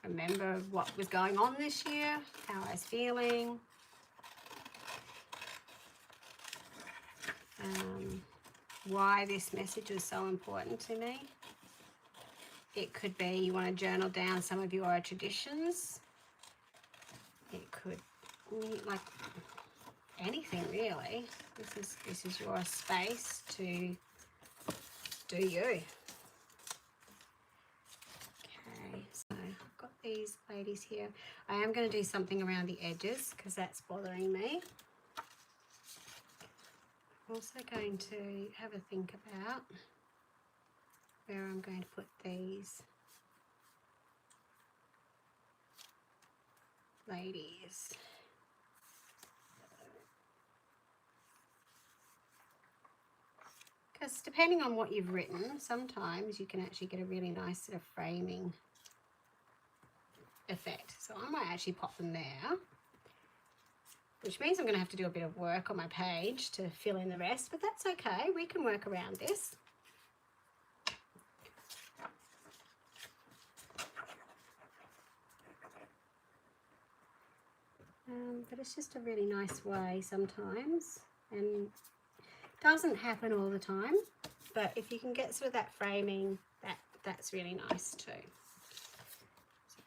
remember what was going on this year, how I was feeling, why this message was so important to me. It could be you want to journal down some of your traditions. It could, like, anything really. This is your space to do you. Okay, so I've got these ladies here. I am going to do something around the edges because that's bothering me. I'm also going to have a think about where I'm going to put these ladies. Because depending on what you've written, sometimes you can actually get a really nice sort of framing effect. So I might actually pop them there, which means I'm going to have to do a bit of work on my page to fill in the rest, but that's okay. We can work around this. But it's just a really nice way sometimes, and doesn't happen all the time, but if you can get sort of that framing, that's really nice too. So,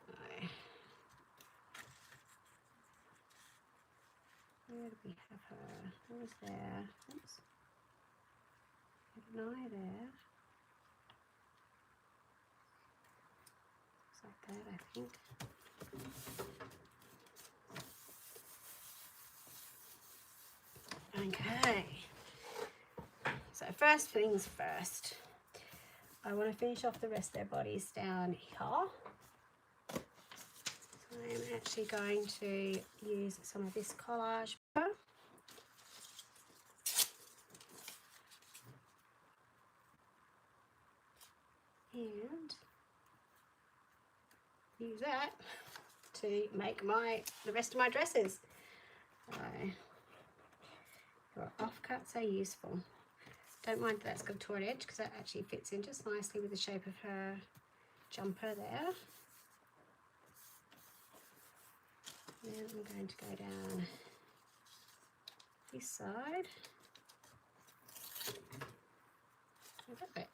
where do we have her? Who was there? Oops. Had an eye there. It's like that, I think. Okay, so first things first, I want to finish off the rest of their bodies down here. So I'm actually going to use some of this collage paper. And use that to make the rest of my dresses. So, your offcuts are useful. Don't mind that that's got a taut edge because that actually fits in just nicely with the shape of her jumper there. Then I'm going to go down this side. A little bit.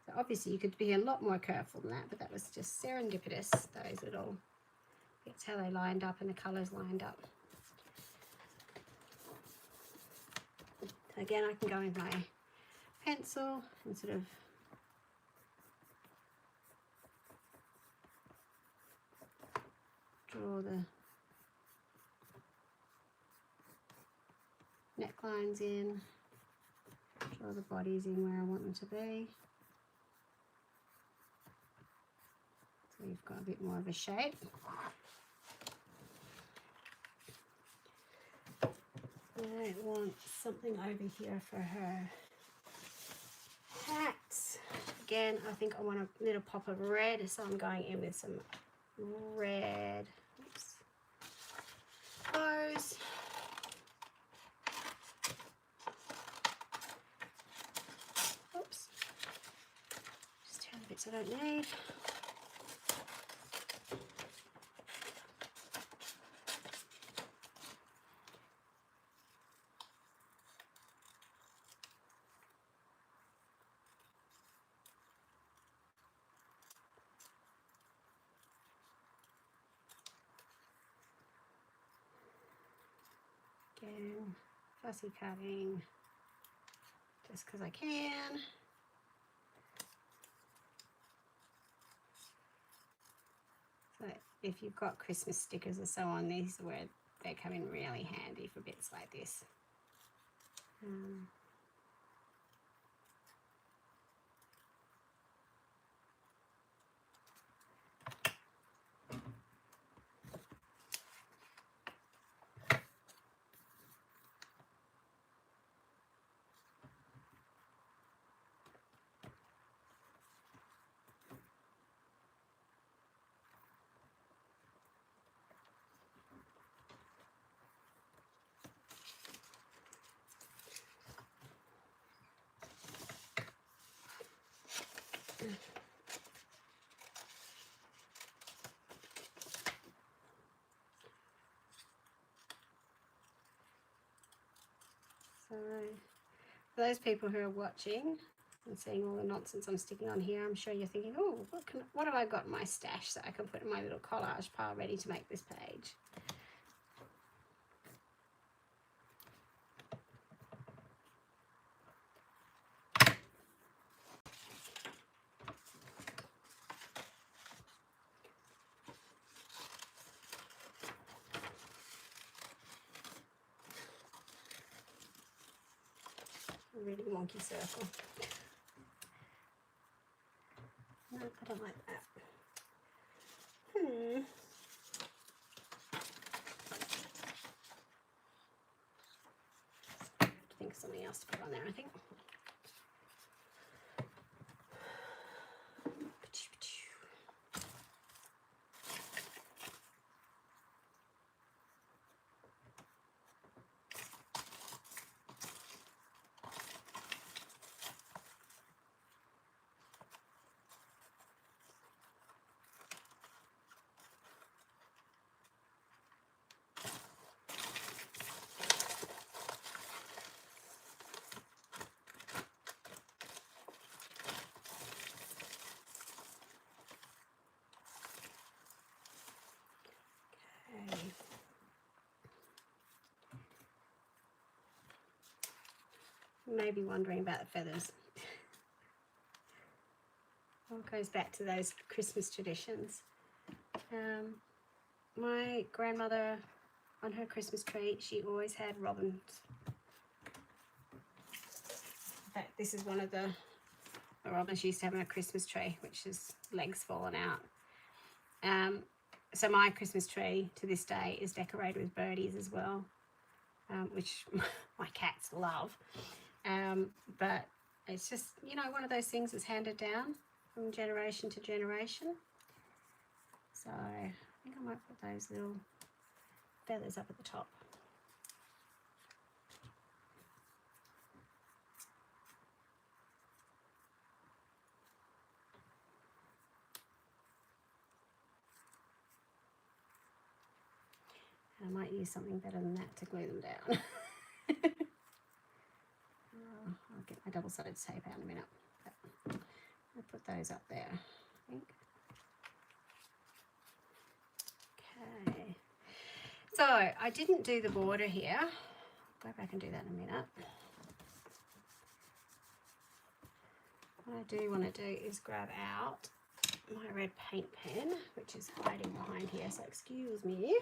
So obviously you could be a lot more careful than that, but that was just serendipitous, those little bits, how they lined up and the colours lined up. So again, I can go with my pencil and sort of draw the necklines in, draw the bodies in where I want them to be. So you've got a bit more of a shape. I want something over here for her hat. Again, I think I want a little pop of red, so I'm going in with some red. Oops. Bows. Oops. Just tear the bits I don't need. Again, fussy cutting, just because I can. So if you've got Christmas stickers or so on, these are where they come in really handy for bits like this. So for those people who are watching and seeing all the nonsense I'm sticking on here, I'm sure you're thinking, oh, what have I got in my stash that I can put in my little collage pile ready to make this page? A really wonky circle. No, I don't like that. I think of something else to put on there, I think. You may be wondering about the feathers. All goes back to those Christmas traditions. My grandmother, on her Christmas tree, she always had robins. In fact, this is one of the robins she used to have on a Christmas tree, which is legs fallen out. So my Christmas tree to this day is decorated with birdies as well, which my cats love. But it's just, you know, one of those things that's handed down from generation to generation. So I think I might put those little feathers up at the top. I might use something better than that to glue them down. I'll get my double-sided tape out in a minute. But those up there, I think. Okay. So I didn't do the border here. Go back and do that in a minute. What I do want to do is grab out my red paint pen, which is hiding behind here, so excuse me.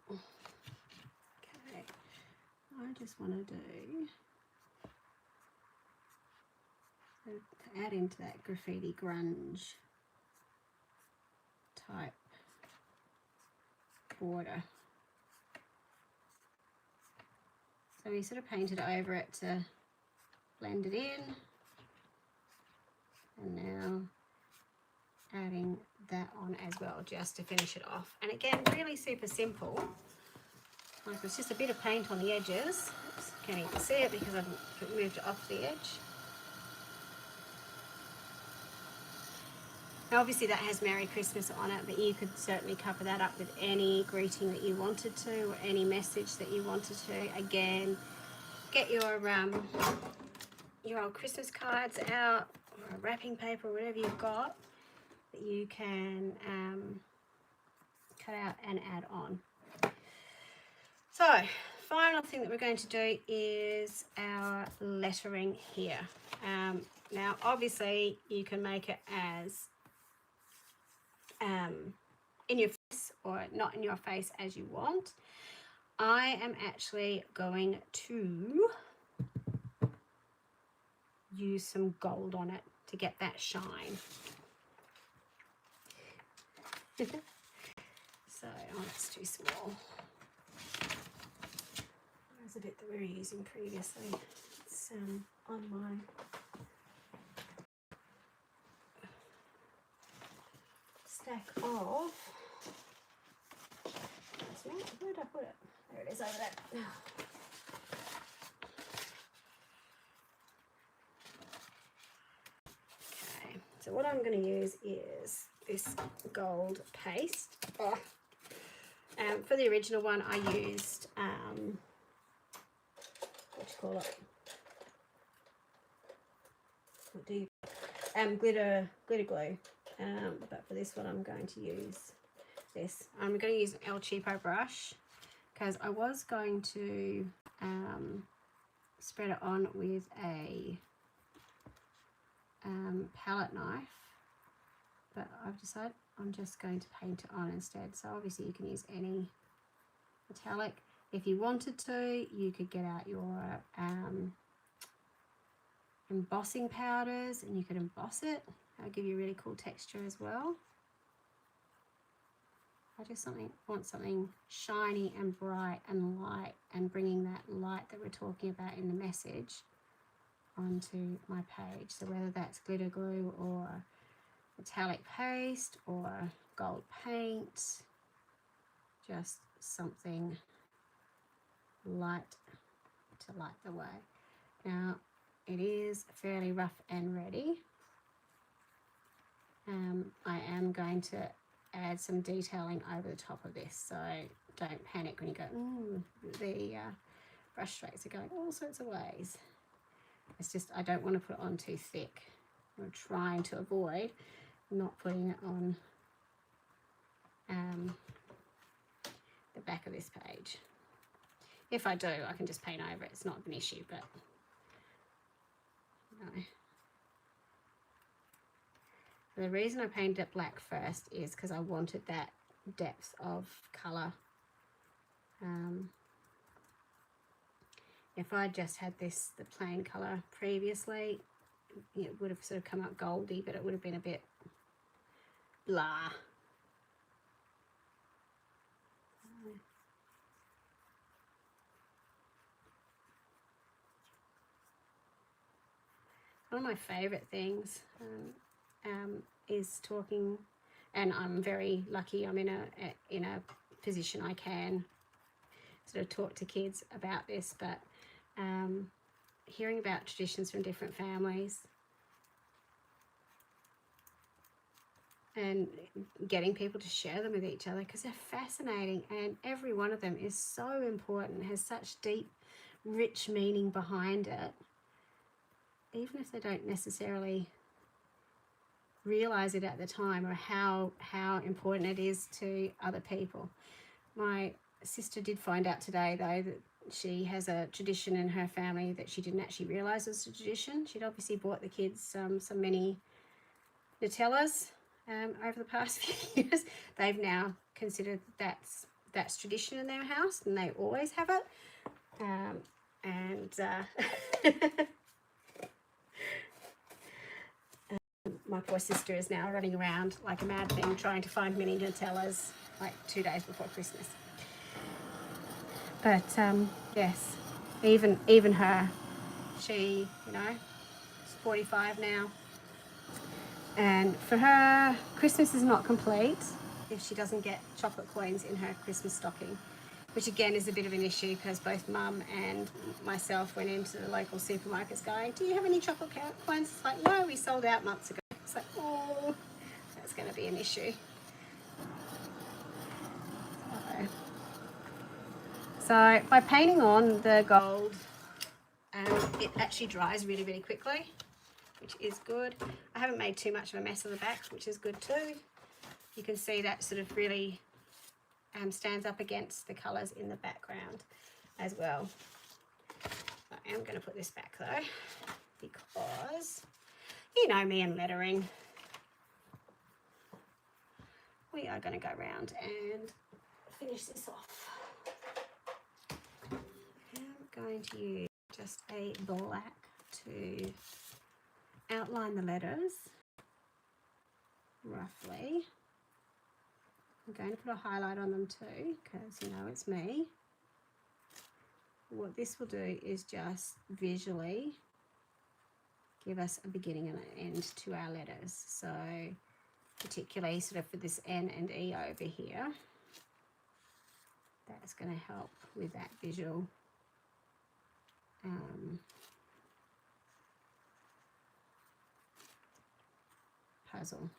Okay, I just want to do, so to add into that graffiti grunge type border. So we sort of painted over it to blend it in, and now adding that on as well just to finish it off. And again, really super simple. Like it's just a bit of paint on the edges. Oops, can't even see it because I've moved it off the edge. Now obviously that has Merry Christmas on it, but you could certainly cover that up with any greeting that you wanted to, or any message that you wanted to. Again, get your old Christmas cards out, or wrapping paper, or whatever you've got that you can cut out and add on. So, final thing that we're going to do is our lettering here. Now obviously you can make it as in your face or not in your face as you want. I am actually going to use some gold on it to get that shine. So, oh, that's too small. There's a bit that we were using previously. It's on my stack of, where did I put it? There it is over there. Okay, so what I'm going to use is this gold paste. Oh. For the original one I used, what do you call it? What do you, glitter glue. But for this one I'm going to use this. I'm going to use an El Cheapo brush because I was going to spread it on with a palette knife, but I've decided I'm just going to paint it on instead. So obviously you can use any metallic. If you wanted to, you could get out your embossing powders and you could emboss it. That'll give you a really cool texture as well. I just want something shiny and bright and light, and bringing that light that we're talking about in the message onto my page. So whether that's glitter glue or metallic paste or gold paint, just something light to light the way. Now it is fairly rough and ready. I am going to add some detailing over the top of this, so don't panic when you go, the brush strokes are going all sorts of ways. It's just I don't want to put it on too thick. I'm trying to avoid not putting it on the back of this page. If I do, I can just paint over it. It's not an issue, but no. The reason I painted it black first is because I wanted that depth of colour. If I just had this, the plain colour previously, it would have sort of come out goldy, but it would have been a bit blah. One of my favourite things is talking, and I'm very lucky. I'm in a position I can sort of talk to kids about this, but hearing about traditions from different families and getting people to share them with each other, because they're fascinating, and every one of them is so important, has such deep, rich meaning behind it, even if they don't necessarily realize it at the time, or how important it is to other people. My sister did find out today, though, that she has a tradition in her family that she didn't actually realize was a tradition. She'd obviously bought the kids so many Nutellas over the past few years. They've now considered that's tradition in their house, and they always have it. My poor sister is now running around like a mad thing trying to find mini Nutellas like 2 days before Christmas. But yes, even her, she, you know, is 45 now, and for her, Christmas is not complete if she doesn't get chocolate coins in her Christmas stocking, which again is a bit of an issue, because both Mum and myself went into the local supermarkets going, do you have any chocolate coins? It's like, no, we sold out months ago. It's like, oh, that's going to be an issue. So by painting on the gold, it actually dries really, really quickly, which is good. I haven't made too much of a mess of the back, which is good too. You can see that sort of really stands up against the colours in the background as well. I am going to put this back though, because you know me and lettering. We are going to go around and finish this off. I'm going to use just a black to outline the letters roughly. I'm going to put a highlight on them too, because you know it's me. What this will do is just visually give us a beginning and an end to our letters. So particularly sort of for this N and E over here, that's going to help with that visual puzzle.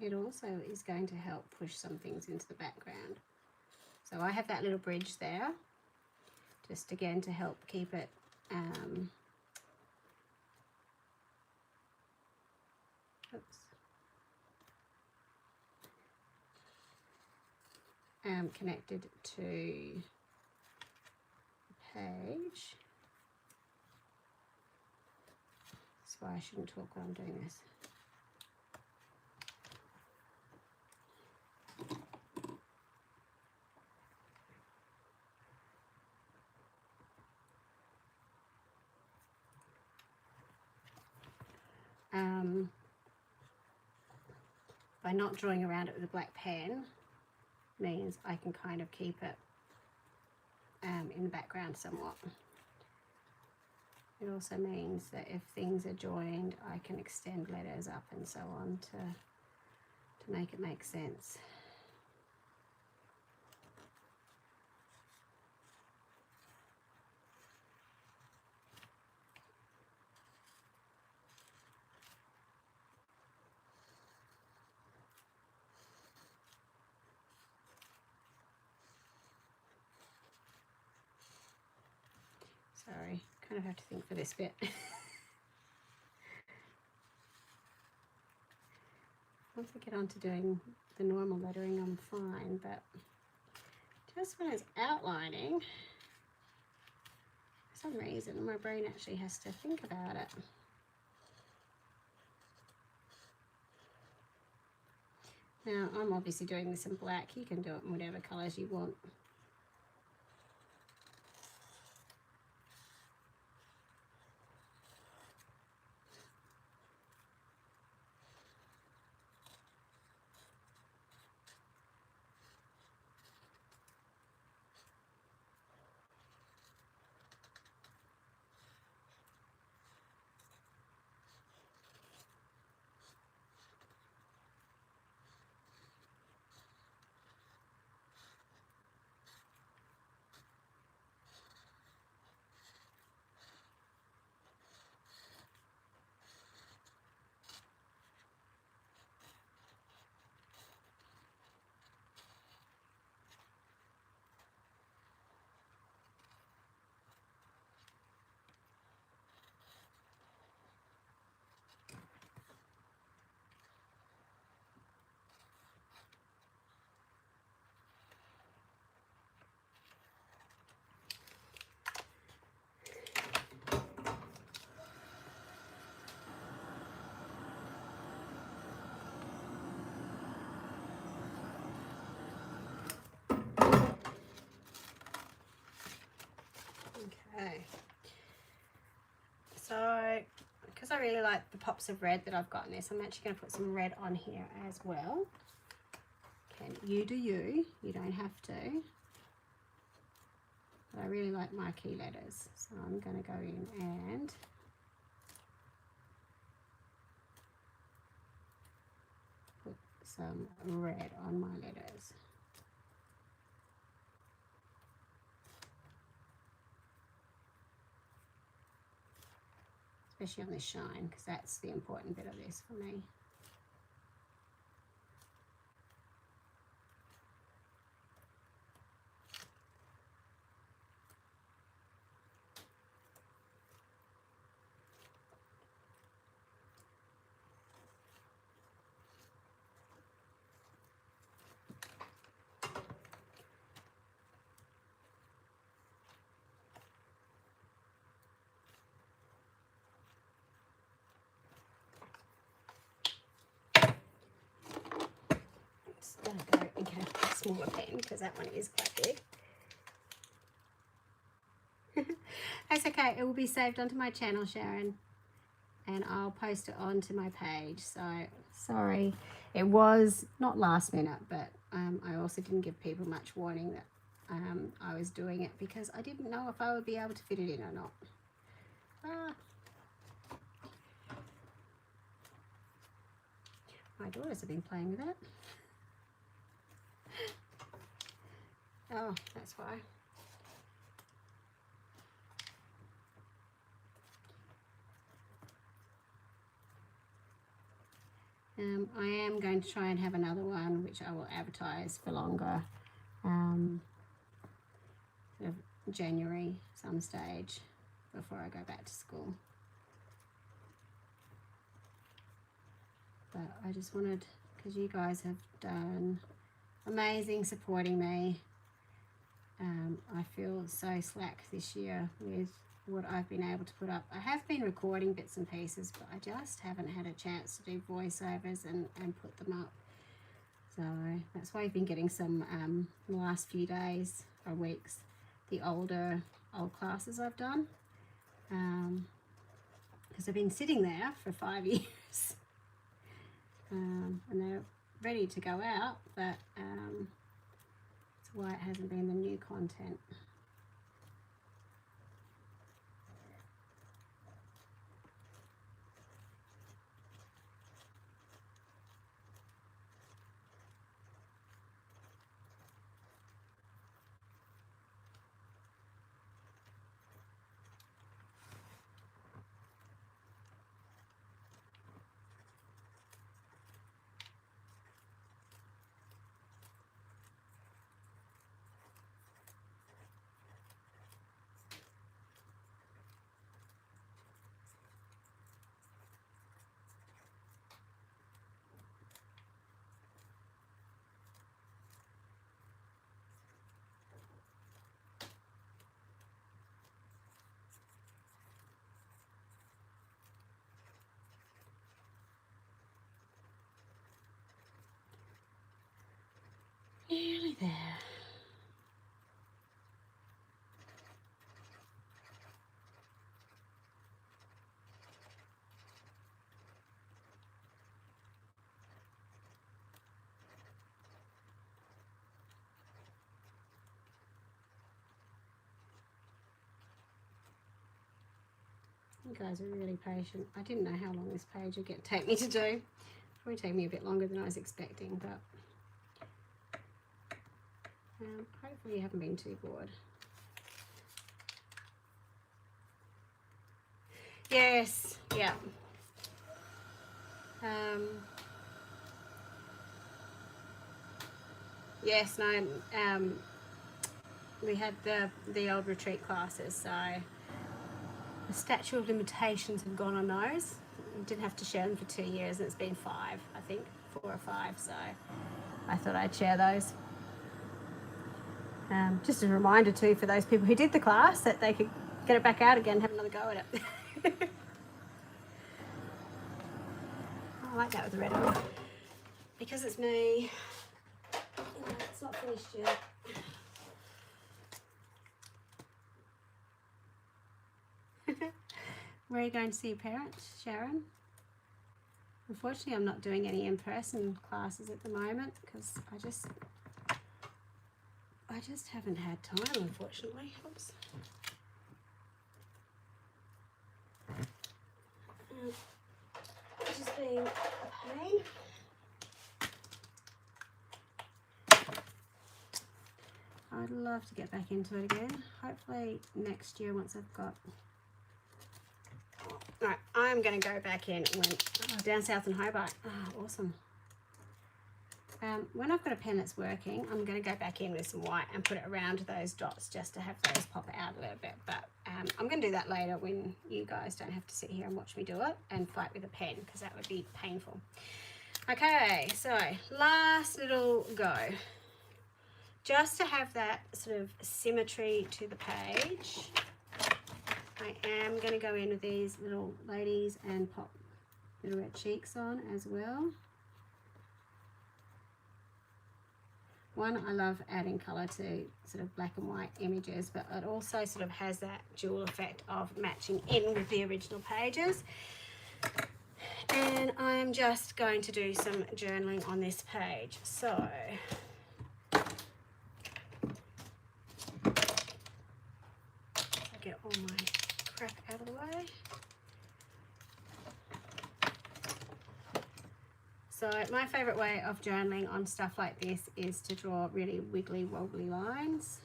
It also is going to help push some things into the background. So I have that little bridge there, just again to help keep it connected to the page. That's why I shouldn't talk while I'm doing this. By not drawing around it with a black pen means I can kind of keep it in the background somewhat. It also means that if things are joined, I can extend letters up and so on to make it make sense. Sorry, kind of have to think for this bit. Once I get on to doing the normal lettering, I'm fine, but just when it's outlining, for some reason my brain actually has to think about it. Now, I'm obviously doing this in black. You can do it in whatever colours you want. Okay, so because I really like the pops of red that I've got in this, I'm actually going to put some red on here as well. Okay, you do you, you don't have to. But I really like marquee letters, so I'm going to go in and put some red on my letters. Especially on this shine, because that's the important bit of this for me. Go and get a smaller pen because that one is quite big. That's okay, it will be saved onto my channel, Sharon, and I'll post it onto my page. So sorry, it was not last minute, but I also didn't give people much warning that I was doing it because I didn't know if I would be able to fit it in or not. My daughters have been playing with it. Oh, that's why. I am going to try and have another one which I will advertise for longer, sort of January some stage before I go back to school. But I just wanted, because you guys have done amazing supporting me. I feel so slack this year with what I've been able to put up. I have been recording bits and pieces, but I just haven't had a chance to do voiceovers and put them up. So that's why I've been getting some the last few days or weeks, the old classes I've done, because I've been sitting there for 5 years, and they're ready to go out, but that's why it hasn't been the new content. You guys are really patient. I didn't know how long this page would take me to do. Probably take me a bit longer than I was expecting, but hopefully you haven't been too bored. Yes, yeah. Yes, no, we had the old retreat classes, so the statute of limitations had gone on those. We didn't have to share them for 2 years, and it's been 5, I think, 4 or 5, so I thought I'd share those. Just a reminder too for those people who did the class that they could get it back out again and have another go at it. I like that with the red one. Because it's me, it's not finished yet. Where are you going to see your parents, Sharon? Unfortunately, I'm not doing any in-person classes at the moment because I just haven't had time, unfortunately. Oops. It's just been a pain. I'd love to get back into it again. Hopefully next year once I've got... Right, I'm going to go back in down south in Hobart. Oh, awesome. When I've got a pen that's working, I'm going to go back in with some white and put it around those dots just to have those pop out a little bit. But I'm going to do that later when you guys don't have to sit here and watch me do it and fight with a pen, because that would be painful. Okay, so last little go. Just to have that sort of symmetry to the page, I am going to go in with these little ladies and pop little red cheeks on as well. One, I love adding colour to sort of black and white images, but it also sort of has that dual effect of matching in with the original pages. And I'm just going to do some journaling on this page. So get all my crap out of the way. So my favourite way of journaling on stuff like this is to draw really wiggly wobbly lines.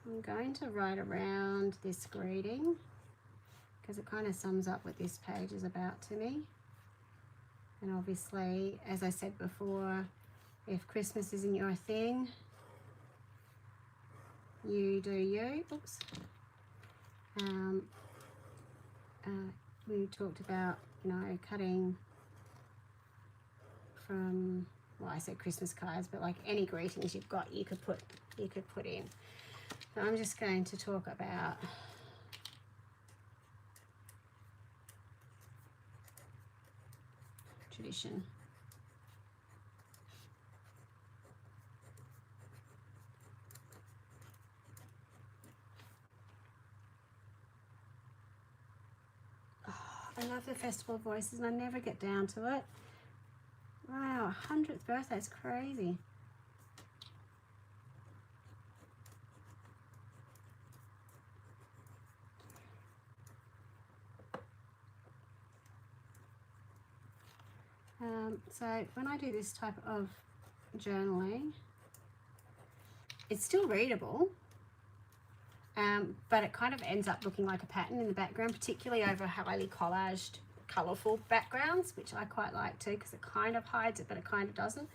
I'm going to write around this greeting because it kind of sums up what this page is about to me. And obviously, as I said before, if Christmas isn't your thing, you do you. Oops. We talked about, you know, cutting from, well, I said Christmas cards, but like any greetings you've got, you could put in. So I'm just going to talk about tradition. I love the Festival of Voices and I never get down to it. Wow, 100th birthday is crazy. So when I do this type of journaling, it's still readable, but it kind of ends up looking like a pattern in the background, particularly over highly collaged, colourful backgrounds, which I quite like too, because it kind of hides it, but it kind of doesn't.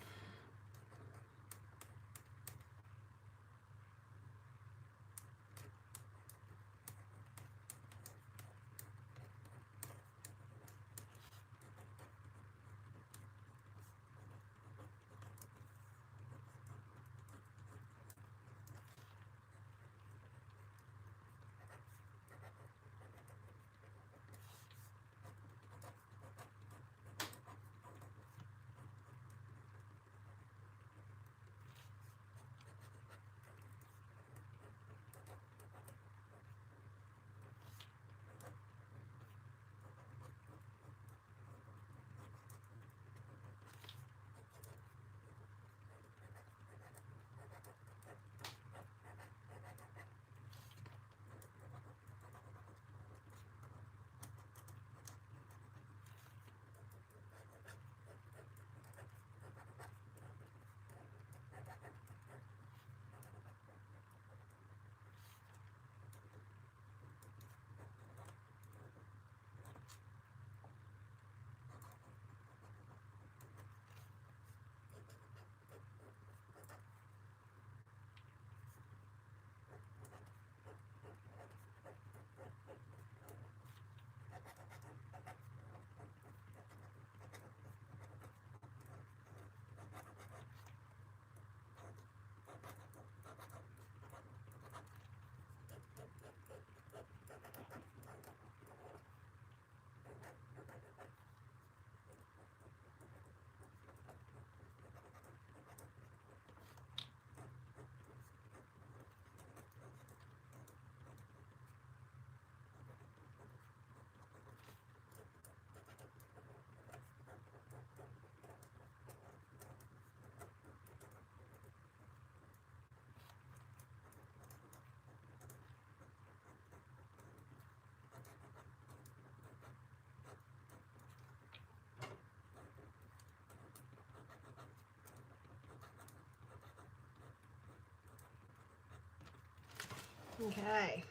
Okay,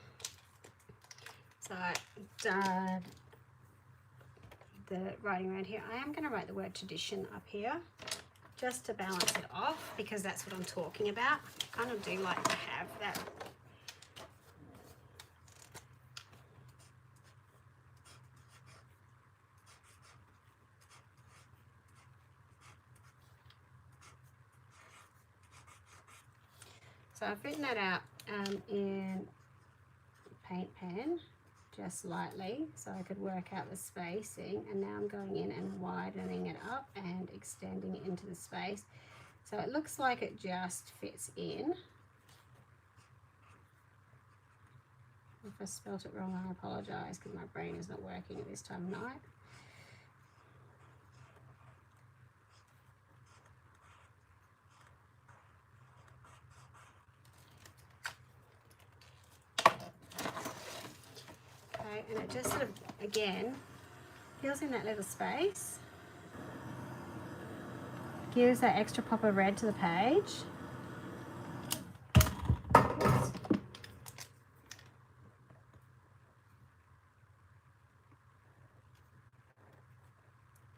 so I've done the writing around here. I am going to write the word tradition up here just to balance it off, because that's what I'm talking about. I kind of do like to have that. So I've written that out in paint pen just lightly so I could work out the spacing, and now I'm going in and widening it up and extending it into the space. So it looks like it just fits in. If I spelt it wrong, I apologise, because my brain is not working at this time of night. Okay, and it just sort of, again, fills in that little space. Gives that extra pop of red to the page. Oops.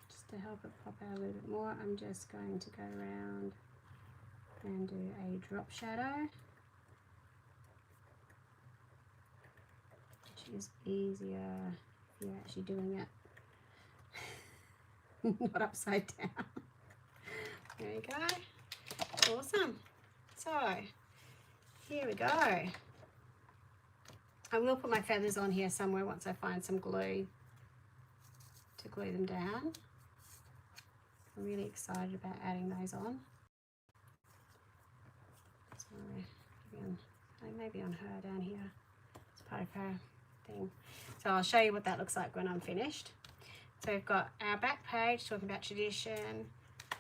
Just to help it pop out a little bit more, I'm just going to go around and do a drop shadow, which is easier if you're actually doing it not upside down. There we go. Awesome. So here we go. I will put my feathers on here somewhere once I find some glue to glue them down. I'm really excited about adding those on. So maybe on her down here. It's part of her thing. So I'll show you what that looks like when I'm finished. So we've got our back page talking about tradition.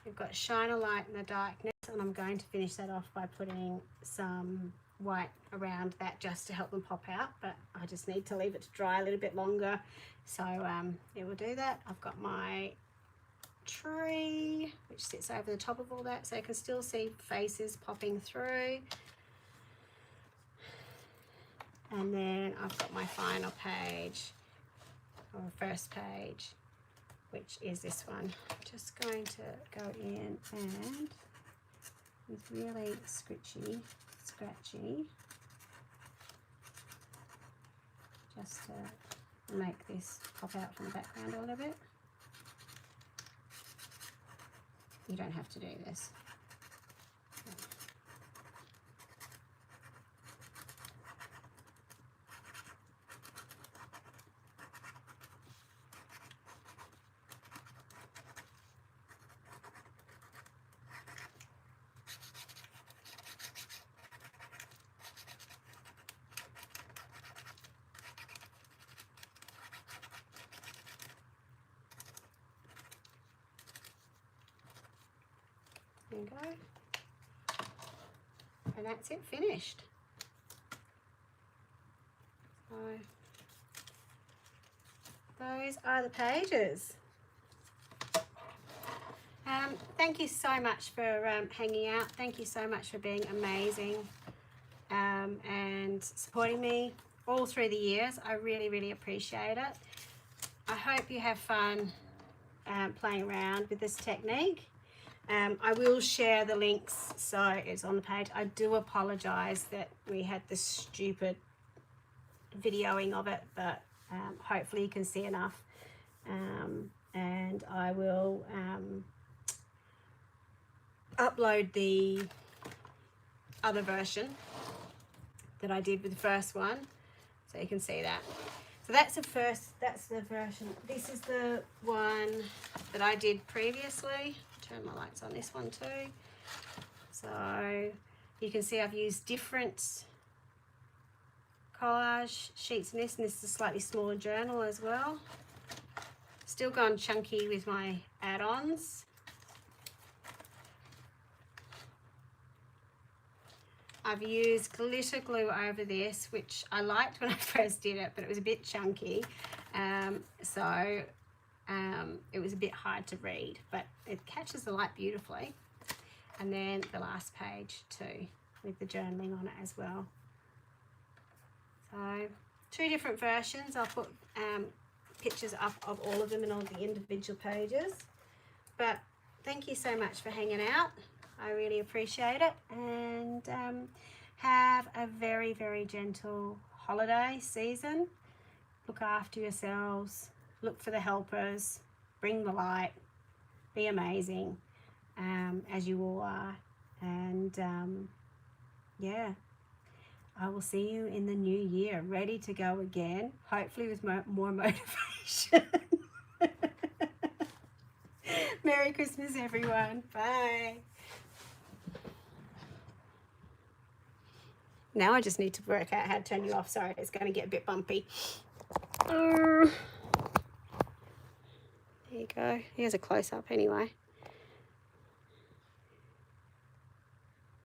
We've got shine a light in the darkness, and I'm going to finish that off by putting some white around that just to help them pop out, but I just need to leave it to dry a little bit longer, so it will do that. I've got my tree which sits over the top of all that, so you can still see faces popping through, and then I've got my final page, or first page, which is this one. I'm just going to go in and with really scratchy, just to make this pop out from the background a little bit. You don't have to do this. There you go. And that's it, finished. So those are the pages. Thank you so much for hanging out. Thank you so much for being amazing and supporting me all through the years. I really, really appreciate it. I hope you have fun playing around with this technique. I will share the links, so it's on the page. I do apologize that we had this stupid videoing of it, but hopefully you can see enough, and I will upload the other version that I did with the first one, so you can see that. So that's the version. This is the one that I did previously. Turn my lights on this one too. So you can see I've used different collage sheets in this, and this is a slightly smaller journal as well. Still gone chunky with my add-ons. I've used glitter glue over this, which I liked when I first did it, but it was a bit chunky. It was a bit hard to read, but it catches the light beautifully. And then the last page too, with the journaling on it as well. So 2 different versions. I'll put pictures up of all of them and all the individual pages. But thank you so much for hanging out. I really appreciate it. And have a very, very gentle holiday season. Look after yourselves. Look for the helpers. Bring the light. Be amazing, as you all are. And yeah, I will see you in the new year, ready to go again, hopefully with more motivation. Merry Christmas, everyone. Bye. Now I just need to work out how to turn you off. Sorry, it's going to get a bit bumpy. There you go. Here's a close-up anyway.